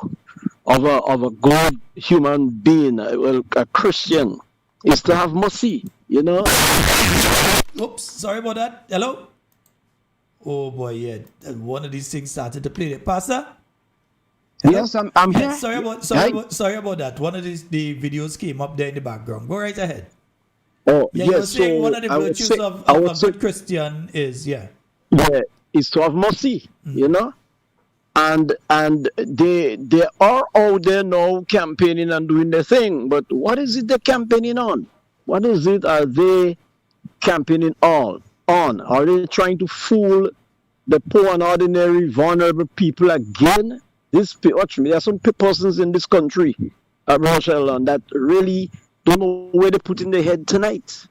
of a good human being, a Christian, is to have mercy. You know. Oops, sorry about that. Hello. Oh boy, yeah. One of these things started to play. Pastor. Hello? Yes, I'm here. Sorry about that. One of the videos came up there in the background. Go right ahead. Oh, yeah, yes. you were saying So one of the virtues of a good Christian is is to have mercy. You know, and they are out there now campaigning and doing their thing. But what is it they're campaigning on? What is it are they campaigning on? Are they trying to fool the poor and ordinary vulnerable people again? Watch me. There are some persons in this country, Rochelle, that really don't know where they put in their head tonight.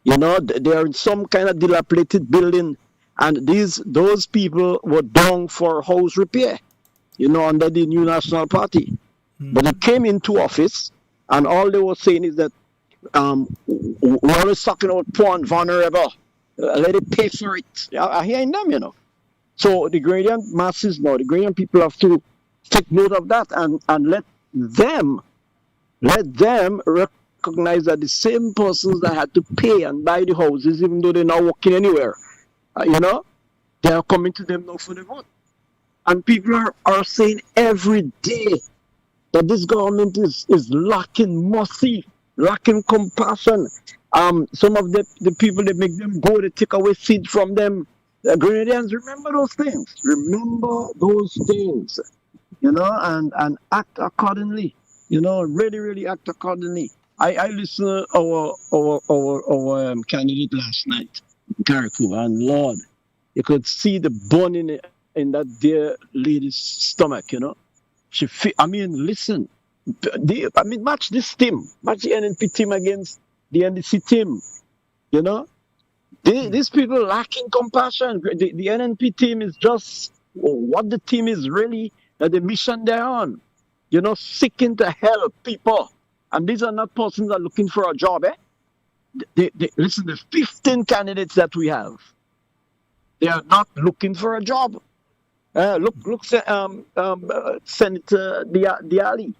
You know, they are in some kind of dilapidated building, and those people were down for house repair, you know, under the New National Party. But they came into office, and all they were saying is that we're always talking about poor and vulnerable. Let it pay for it. I hear them, you know. So the gradient masses now, the gradient people have to take note of that and let them recognize that the same persons that had to pay and buy the houses, even though they're not working anywhere, you know, they are coming to them now for the vote. And people are saying every day that this government is lacking mercy, lacking compassion. Some of the people, they make them go, they take away seed from them. The Grenadians, remember those things. Remember those things, you know, and act accordingly. You know, really, really act accordingly. I listened to our candidate last night, Carriacou, and Lord, you could see the burning in that dear lady's stomach, you know. Listen. Match this team. Match the NNP team against the NDC team, you know. These people lacking compassion. The NNP team is just what the team is really, the mission they're on. You know, seeking to help people. And these are not persons that are looking for a job, Listen, the 15 candidates that we have, they are not looking for a job. Look, Senator Diali.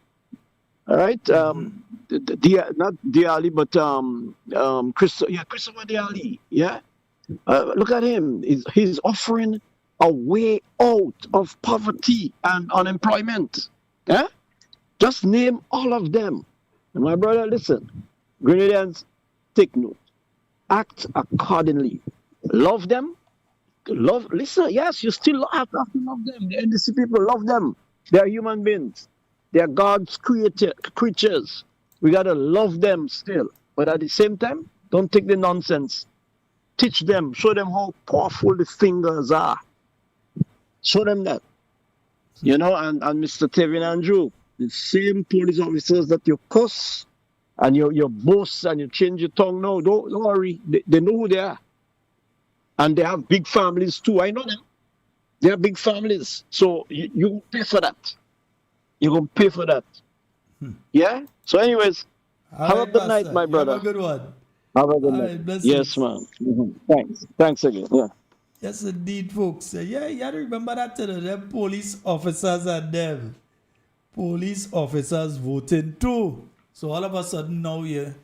All right, not Diali, but Christopher Diali. Yeah, look at him. He's offering a way out of poverty and unemployment. Yeah, just name all of them. And my brother, listen, Grenadians, take note. Act accordingly. Love them. Listen. Yes, you still have to love them. The NDC people love them. They are human beings. They are God's creatures. We got to love them still. But at the same time, don't take the nonsense. Teach them. Show them how powerful the fingers are. Show them that. You know, and Mr. Tevin Andrew, the same police officers that you cuss and you boast and you change your tongue now, don't worry. They know who they are. And they have big families too. I know them. They have big families. So you pay for that. You're going to pay for that. Yeah? So anyways, have a good night, my brother. Have a good one. Have a good night. Yes, man. Thanks. Thanks again. Yeah. Yes, indeed, folks. Yeah, you have to remember that to them police officers and them. Police officers voting too. So all of a sudden now you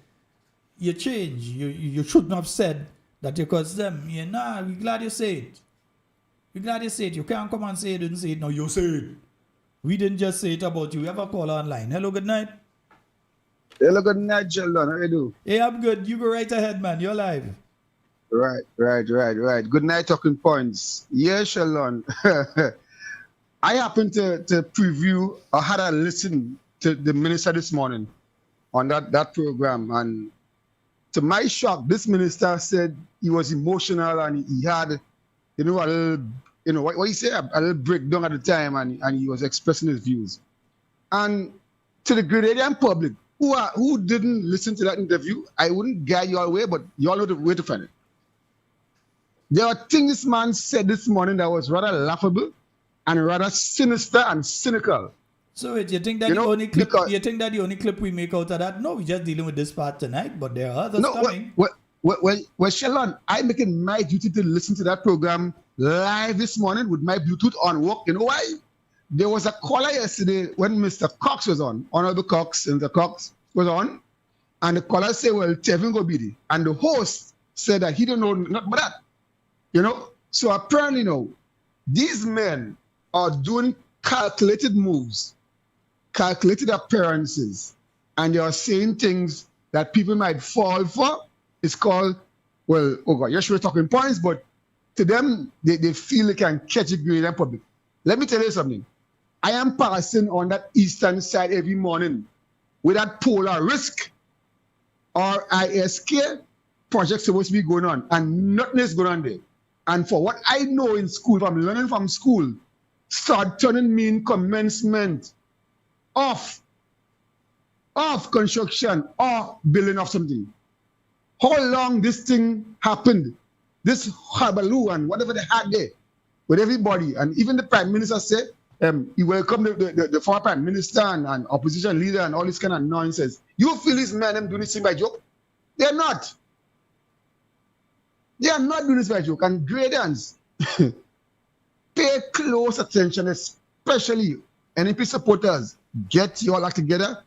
change. You shouldn't have said that you caused them. Yeah, nah, we're glad you say it. We're glad you say it. You can't come and say you didn't say it. No, you say it. We didn't just say it about you. We have a caller online. Hello, good night. Hello, good night, Sheldon. How you do? Hey, I'm good. You go right ahead, man. You're live. Right. Good night, Talking Points. Yeah, Sheldon. I happened to preview, I had a listen to the minister this morning on that program. And to my shock, this minister said he was emotional and he had, a little you know, what he said, a little breakdown at the time, and he was expressing his views. And to the Grenadian public, who didn't listen to that interview, I wouldn't guide you all away, but you all know the way to find it. There are things this man said this morning that was rather laughable and rather sinister and cynical. So wait, you think that the only clip? You think that the only clip we make out of that? No, we're just dealing with this part tonight, but there are others coming. Well, Shalon, I'm making my duty to listen to that program live this morning with my Bluetooth on work. You know why? There was a caller yesterday when Mr. Cox was on, Honorable Cox, and the Cox was on, and the caller said, well, Tevin go be there. And the host said that he don't know nothing about that. You know? So apparently, these men are doing calculated moves, calculated appearances, and they are saying things that people might fall for. It's called, well, oh God, you're sure talking points, but to them, they feel they can catch a Grenadian public. Let me tell you something. I am passing on that eastern side every morning with that polar risk or ISK project supposed to be going on, and nothing is going on there. And for what I know in school, if I'm learning from school, start turning mean commencement of construction or building of something. How long this thing happened, this habaloo and whatever they had there with everybody, and even the Prime Minister said, he welcomed the former Prime Minister and opposition leader and all this kind of nonsense. You feel these men doing this thing by joke? They're not. They are not doing this by joke. And Grenadians, pay close attention, especially NP supporters. Get your act together.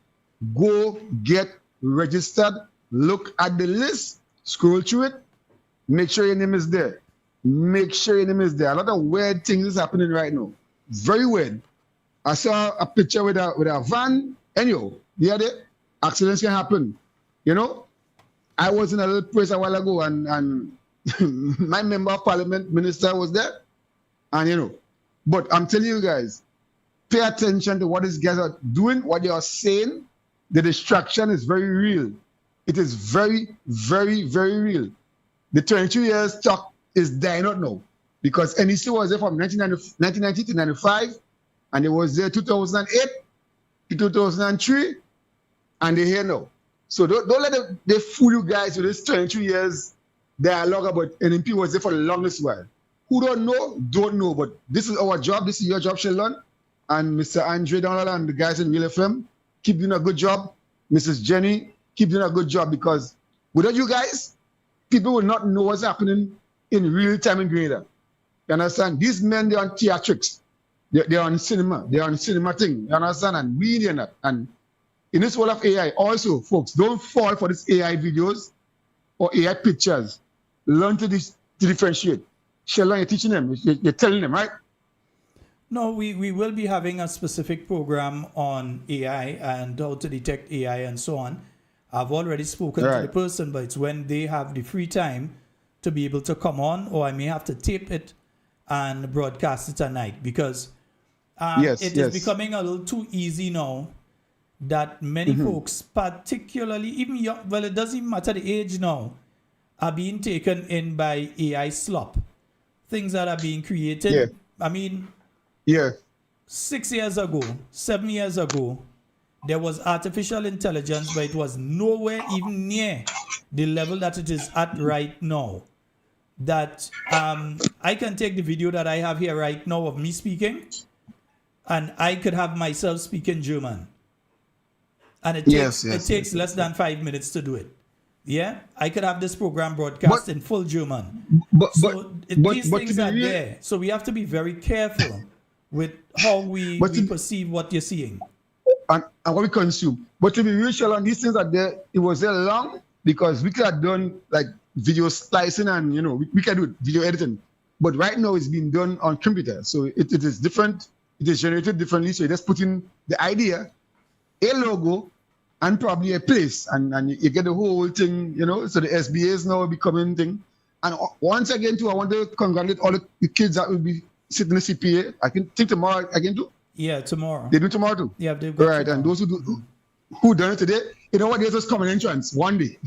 Go get registered. Look at the list. Scroll through it. Make sure your name is there. Make sure your name is there. A lot of weird things is happening right now. Very weird. I saw a picture with a van. Anyhow, the other accidents can happen. You know, I was in a little place a while ago, and my member of parliament minister was there, and but I'm telling you guys, pay attention to what these guys are doing, what they are saying. The distraction is very real. It is very, very, very real. The 22 years talk is dying out now, because NEC was there from 1990 to 95, and it was there 2008 to 2003, and they're here now. So don't let they fool you guys with this 22 years dialogue about NMP was there for the longest while. Who don't know, but this is our job. This is your job, Sheldon, and Mr. Andre Donald and the guys in Real FM. Keep doing a good job. Mrs. Jenny, keep doing a good job, because without you guys, people will not know what's happening in real time in Grenada. You understand? These men, they're on theatrics. They're on cinema. They're on cinema thing. You understand? And we need that. And in this world of AI, also, folks, don't fall for these AI videos or AI pictures. Learn to differentiate. Sheldon, you're teaching them. You're telling them, right? No, we will be having a specific program on AI and how to detect AI and so on. I've already spoken to the person, but it's when they have the free time to be able to come on, or I may have to tape it and broadcast it at night, because it is becoming a little too easy now that many folks, particularly even young, well, it doesn't even matter the age now, are being taken in by AI slop. Things that are being created. Yeah. I mean, 6 years ago, 7 years ago, there was artificial intelligence, but it was nowhere even near the level that it is at right now. That I can take the video that I have here right now of me speaking, and I could have myself speaking German. And it takes less than 5 minutes to do it. Yeah, I could have this program broadcast in full German. These things are there. So we have to be very careful with how we perceive what you're seeing. And what we consume. But to be real, Sheldon, these things are there. It was there long, because we could have done like video slicing and, we can do video editing. But right now it's being done on computer. So it is different. It is generated differently. So you just put in the idea, a logo, and probably a place, and you get the whole thing, so the SBA is now becoming thing. And once again, too, I want to congratulate all the kids that will be sitting in the CPA. I think tomorrow again, too. Yeah, tomorrow. They do tomorrow, too. Yeah, they've got right, tomorrow. And those who done it today, you know what, there's just common entrance one day.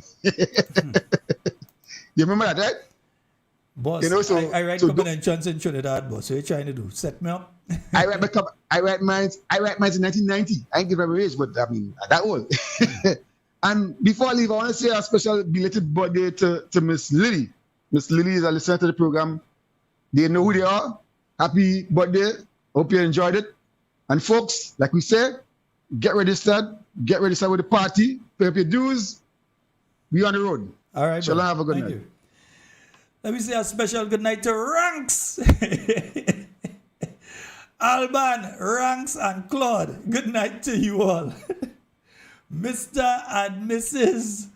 You remember that, right? Boss, You know, so I write so comprehensions in Trinidad, boss. What are you trying to do? Set me up? I write mines in 1990. I ain't give them a raise, but I mean that old. And before I leave, I want to say a special belated birthday to Miss Lily. Miss Lily is a listener to the program. They know who they are. Happy birthday. Hope you enjoyed it. And folks, like we said, get registered with the party, pay up your dues. We on the road. All right. Shall I have a good night? You. Let me say a special good night to Ranks. Alban, Ranks, and Claude. Good night to you all. Mr. and Mrs.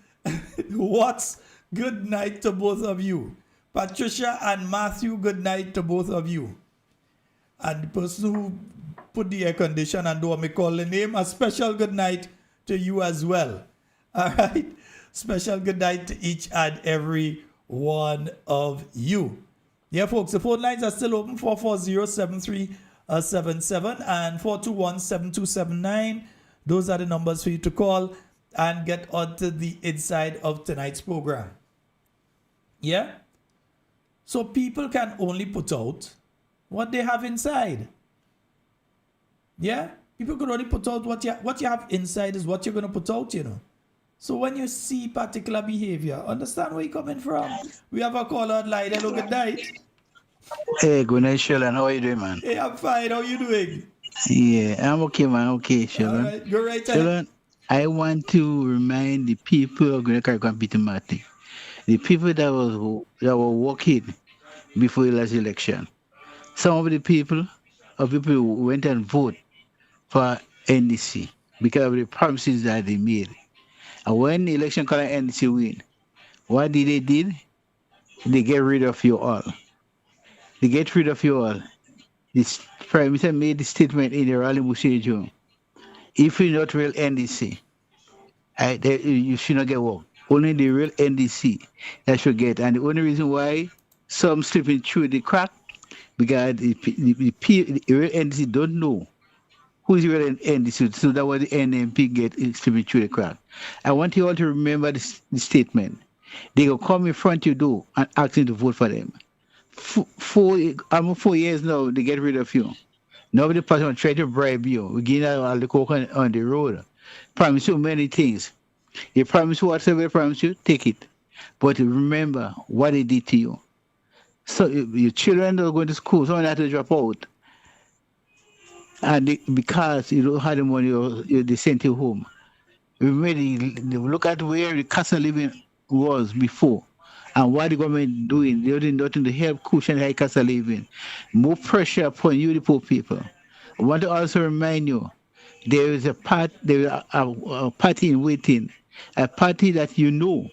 Watts, good night to both of you. Patricia and Matthew, good night to both of you. And the person who put the air condition and don't want me call the name, a special good night to you as well. All right? Special good night to each and every one of you. Yeah, folks, the phone lines are still open, 440-7377 and 421-7279. Those are the numbers for you to call and get onto the inside of tonight's program. Yeah? So people can only put out what they have inside. Yeah? People can only put out what you have inside is what you're going to put out, you know. So when you see particular behavior, understand where you're coming from. We have a caller online. Hello, good night. Hey, good night, Sheldon. How are you doing, man? Hey, I'm fine. How are you doing? Yeah, I'm okay, man. Okay, Sheldon. All right, go right ahead. Sheldon, I want to remind the people of Carriacou MP, the people that were working before the last election. Some of the people who went and voted for NDC because of the promises that they made. And when the election called NDC win, what did they did? They get rid of you all. They get rid of you all. This Prime Minister made the statement in the rally Museo. If you're not real NDC, you should not get work. Only the real NDC that should get. And the only reason why some slipping through the crack, because the real NDC don't know who is real NDC. So that's why the NMP get slipping through the crack. I want you all to remember this statement. They will come in front of you door and ask you to vote for them. 4 years now, they get rid of you. Nobody person try to bribe you. We get out the coke on the road. Promise you many things. They promise you whatever they promise you, take it. But remember what they did to you. So your children are going to school, someone has to drop out. And because you don't have the money, they sent you home. Look at where the cost of living was before. And what the government doing? They're doing nothing to help cushion high cost of living. More pressure upon you, the poor people. I want to also remind you, there is a party in waiting, a party that you know,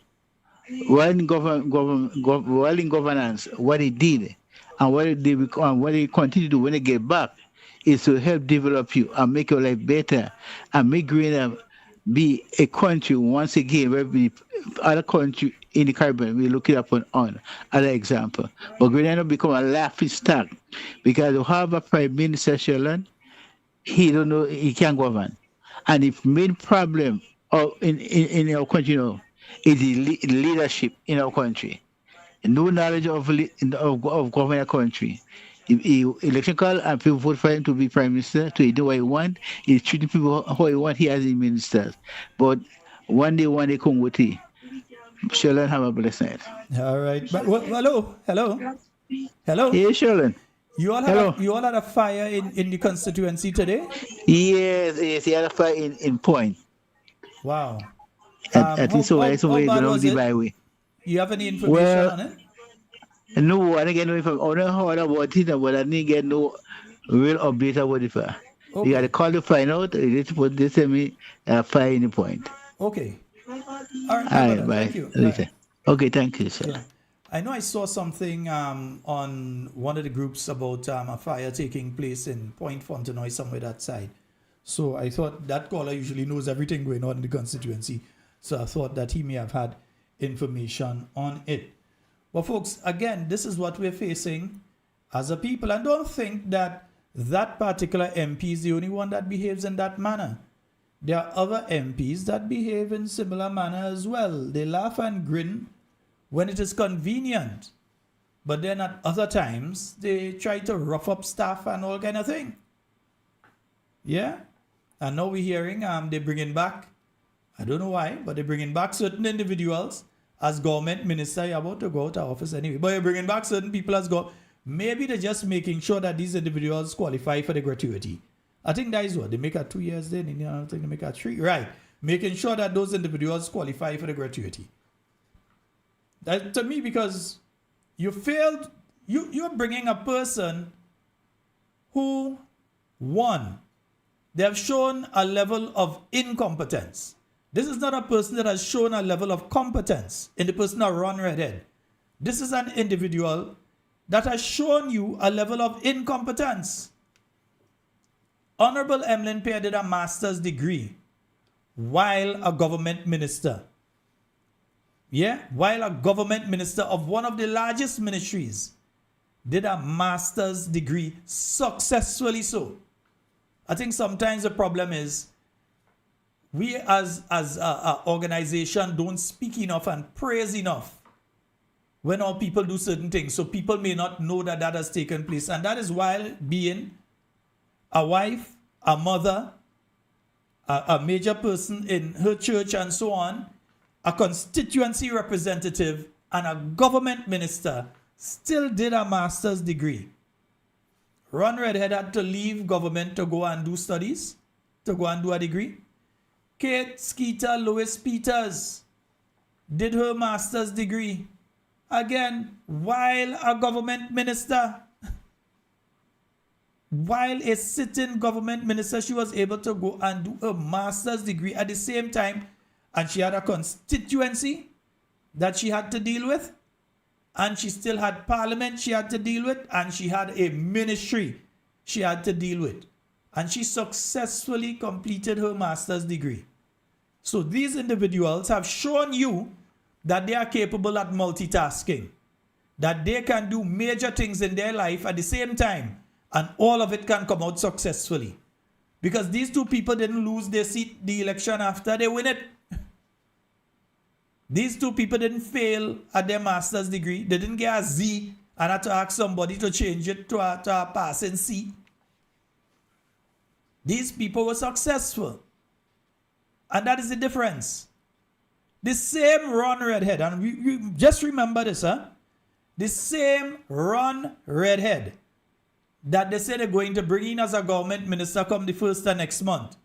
while in governance, what they did and what they continue to do when they get back is to help develop you and make your life better and make Grenada be a country once again where the other country in the Caribbean we look it up on other example. But Grenada become a laughing stock because you have a prime minister, Sheldon, he don't know he can't govern. And the main problem in our country, you know, is the leadership in our country. No knowledge of governing a country. Election call and people vote for him to be prime minister, to do what he want. He's treating people how he want. He has the ministers. But one day come with it. Sheldon, have a blessed night. All right. But, hello. Hey, Sheldon. You all had a fire in the constituency today? Yes, he had a fire in Point. Wow. At least so it's away along the byway. You have any information on it? No, I didn't get no information. I don't know about it, but I didn't get no real update about it. Okay. You got to call to find out. They tell me fire in the Point. Okay. All right. Bye. Thank you. Bye. Okay, thank you, sir. Yeah. I know I saw something on one of the groups about a fire taking place in Point Fontenoy, somewhere that side. So I thought that caller usually knows everything going on in the constituency. So I thought that he may have had information on it. But folks, again, this is what we're facing as a people. And don't think that that particular MP is the only one that behaves in that manner. There are other MPs that behave in similar manner as well. They laugh and grin when it is convenient. But then at other times, they try to rough up staff and all kind of thing. Yeah? And now we're hearing they're bringing back, I don't know why, but they're bringing back certain individuals as government minister. You're about to go out of office anyway, but you're bringing back certain people as maybe they're just making sure that these individuals qualify for the gratuity. I think that is what they make at 2 years then, and I think they make at 3. Right. Making sure that those individuals qualify for the gratuity. That to me, because you failed, you're bringing a person who, one, they have shown a level of incompetence. This is not a person that has shown a level of competence in the person that run redhead. This is an individual that has shown you a level of incompetence. Honorable Emlyn Pierre did a master's degree while a government minister. Yeah, while a government minister of one of the largest ministries did a master's degree successfully so. I think sometimes the problem is we as an organization don't speak enough and praise enough when our people do certain things. So people may not know that that has taken place. And that is while being a wife, a mother, a major person in her church and so on, a constituency representative and a government minister still did a master's degree. Ron Redhead had to leave government to go and do studies, to go and do a degree. Kate Skeeter Lewis Peters did her master's degree. Again, while a government minister. While a sitting government minister, she was able to go and do a master's degree at the same time. And she had a constituency that she had to deal with. And she still had parliament she had to deal with. And she had a ministry she had to deal with. And she successfully completed her master's degree. So these individuals have shown you that they are capable at multitasking. That they can do major things in their life at the same time. And all of it can come out successfully. Because these two people didn't lose their seat the election after they win it. These two people didn't fail at their master's degree. They didn't get a Z and had to ask somebody to change it to a passing C. These people were successful. And that is the difference. The same Ron Redhead, and you just remember this, huh? The same Ron Redhead that they say they're going to bring in as a government minister come the 1st of next month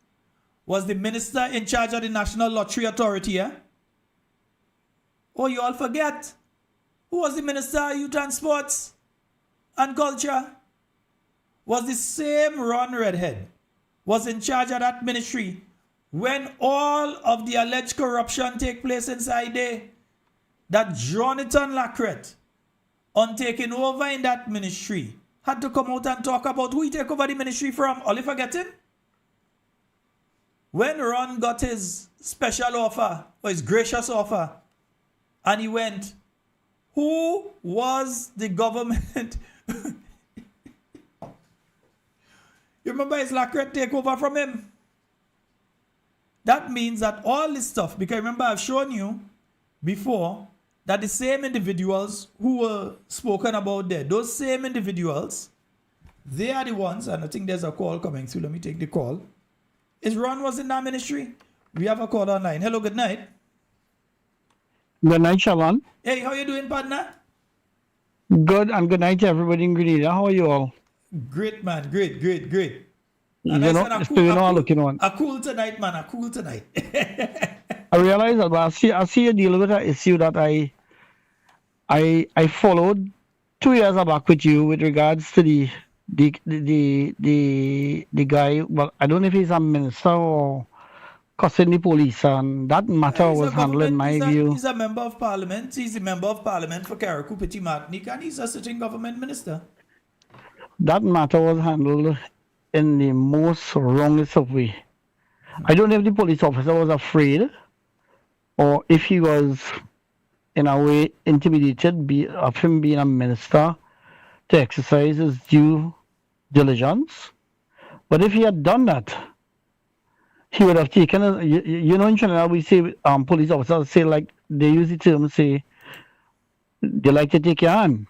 was the minister in charge of the National Lottery Authority, yeah? Oh, you all forget. Who was the Minister of Youth and Sports and Culture? Was the same Ron Redhead was in charge of that ministry when all of the alleged corruption take place inside there. That Jonathan Lacrette, on taking over in that ministry, had to come out and talk about who he take over the ministry from. All you forgetting? When Ron got his special offer, or his gracious offer, and he went, who was the government? You remember his Lacrette take over from him? That means that all this stuff, because remember I've shown you before that the same individuals who were spoken about there, those same individuals, they are the ones, and I think there's a call coming through. Let me take the call. Is Ron was in that ministry? We have a call online. Hello, good night. Good night, Shalon. Hey, how you doing, partner? Good, and good night to everybody in Grenada. How are you all? Great, man. Great. And you know, it's doing all looking on. A cool tonight, man. A cool tonight. I realize that I see you deal with an issue that I followed 2 years back with you with regards to the guy. Well, I don't know if he's a minister or cussing the police, and that matter was handled in my view. He's a member of parliament. He's a member of parliament for Carriacou Petit Martinique, and he's a sitting government minister. That matter was handled in the most wrongest of way. I don't know if the police officer was afraid or if he was in a way intimidated of him being a minister to exercise his due diligence. But if he had done that, he would have taken, you know, in Trinidad we say, police officers say, like, they use the term, say, they like to take your hand.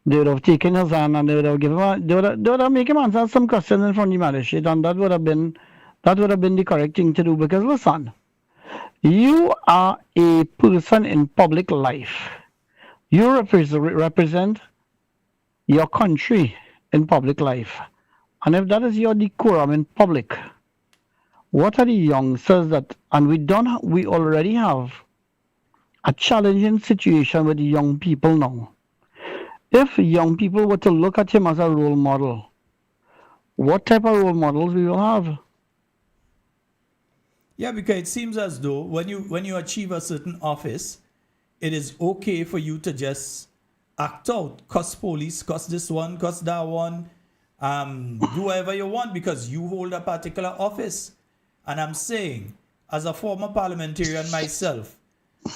They would have taken his hand and they would have given him, they would have make him answer some questions in front of the magistrate, and that would have been the correct thing to do. Because listen, you are a person in public life. You represent your country in public life. And if that is your decorum in public, what are the youngsters that, and we already have a challenging situation with the young people now. If young people were to look at him as a role model, what type of role models we will have? Yeah, because it seems as though when you achieve a certain office, it is okay for you to just act out, cuss police, cuss this one, cuss that one, do whatever you want because you hold a particular office. And I'm saying, as a former parliamentarian myself,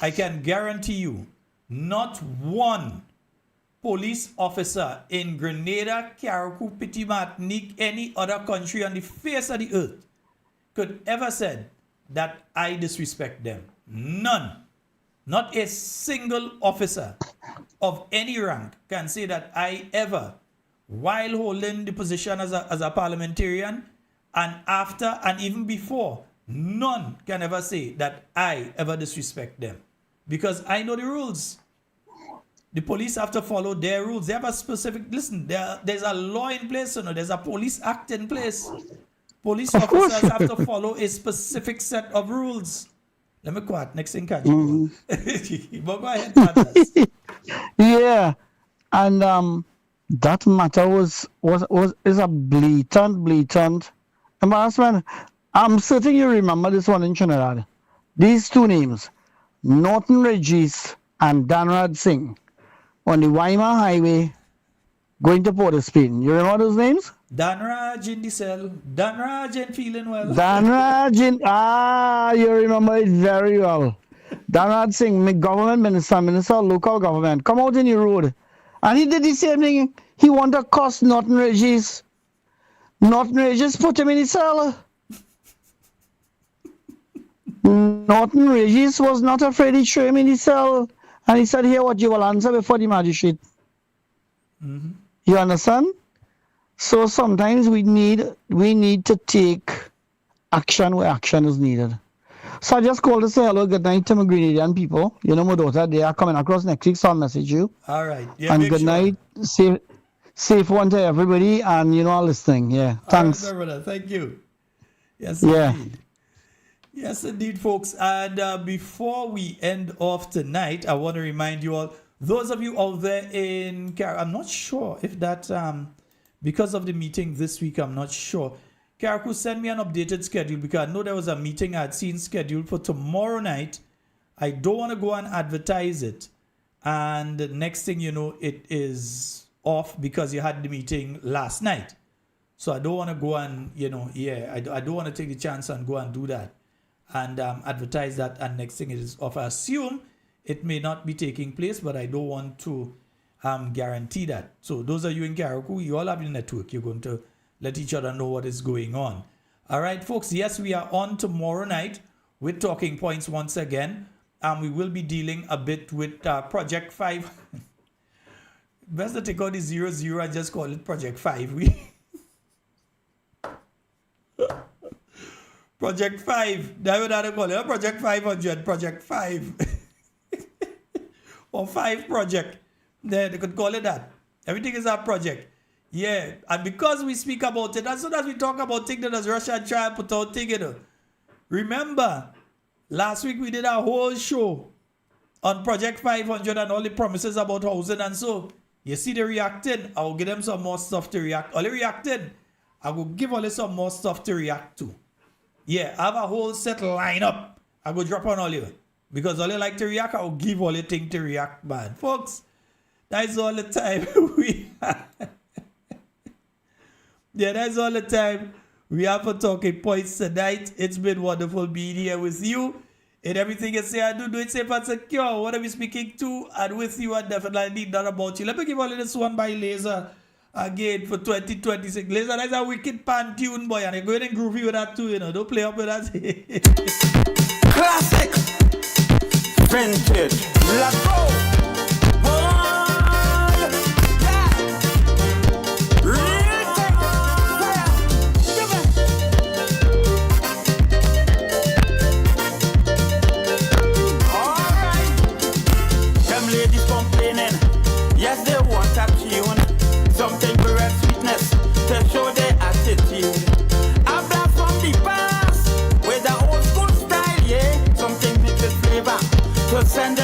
I can guarantee you, not one police officer in Grenada, Carriacou, Petit Martinique, any other country on the face of the earth could ever said that I disrespect them. None. Not a single officer of any rank can say that I ever, while holding the position as a parliamentarian and after and even before, none can ever say that I ever disrespect them. Because I know the rules. The police have to follow their rules. They have a specific, listen, there's a law in place, there's a police act in place. Police officers have to follow a specific set of rules. Let me quote. Next thing, catch you. But go ahead, Matters. Yeah, and that matter is a blatant embarrassment. I'm certain you remember this one in Trinidad. These two names, Norton Regis and Danraj Singh, on the Weimar Highway going to Port of Spain. You remember those names? Danraj in the cell. Danraj ain't feeling well. Danraj you remember it very well. Danraj Singh, government minister of local government, come out in the road. And he did the same thing. He wanted to cost Norton Regis. Norton Regis put him in the cell. Norton Regis was not afraid to throw him in the cell. And he said, here what you will answer before the magistrate. You understand? So sometimes we need to take action where action is needed. So I just called to say hello, good night to my Grenadian people. You know my daughter, they are coming across next week, so I'll message you. All right. Yeah, and good night. Safe one to everybody, and I'll listening. Yeah. Thanks. All right, brother. Thank you. Yes, yeah. Indeed. Yes, indeed, folks. And before we end off tonight, I want to remind you all, those of you out there in I'm not sure if that, because of the meeting this week, I'm not sure. Carriacou, send me an updated schedule because I know there was a meeting I had seen scheduled for tomorrow night. I don't want to go and advertise it. And the next thing you know, it is off because you had the meeting last night. So I don't want to go and, I don't want to take the chance and go and do that and advertise that. And next thing it is off. I assume it may not be taking place, but I don't want to guarantee that. So those of you in Carriacou, you all have the network. You're going to let each other know what is going on. All right, folks. Yes, we are on tomorrow night with Talking Points once again. We will be dealing a bit with Project 5. Best to take out the 00 and just call it Project 5. Project 5. That's what I call it. Project 500. Project 5. Or 5 project. They could call it that. Everything is a project. Yeah. And because we speak about it, as soon as we talk about things that Russia try to put out thing, remember, last week we did a whole show on Project 500 and all the promises about housing and so. You see the reacting, I will give them some more stuff to react. All the reacting, I will give all some more stuff to react to. Yeah, I have a whole set lineup. I go drop on all you. Because all you like to react, I will give all the thing to react, man. Folks, that's all the time we have. Yeah, that's all the time we have for Talking Points tonight. It's been wonderful being here with you. And everything you say I do it safe and secure. What are we speaking to and with you and definitely need that about you. Let me give all of this one by Laser again for 2026. Laser, that's a wicked pan tune, boy. And you're going and groovy with that too, Don't play up with that. Classic. Vintage. Let's go. will send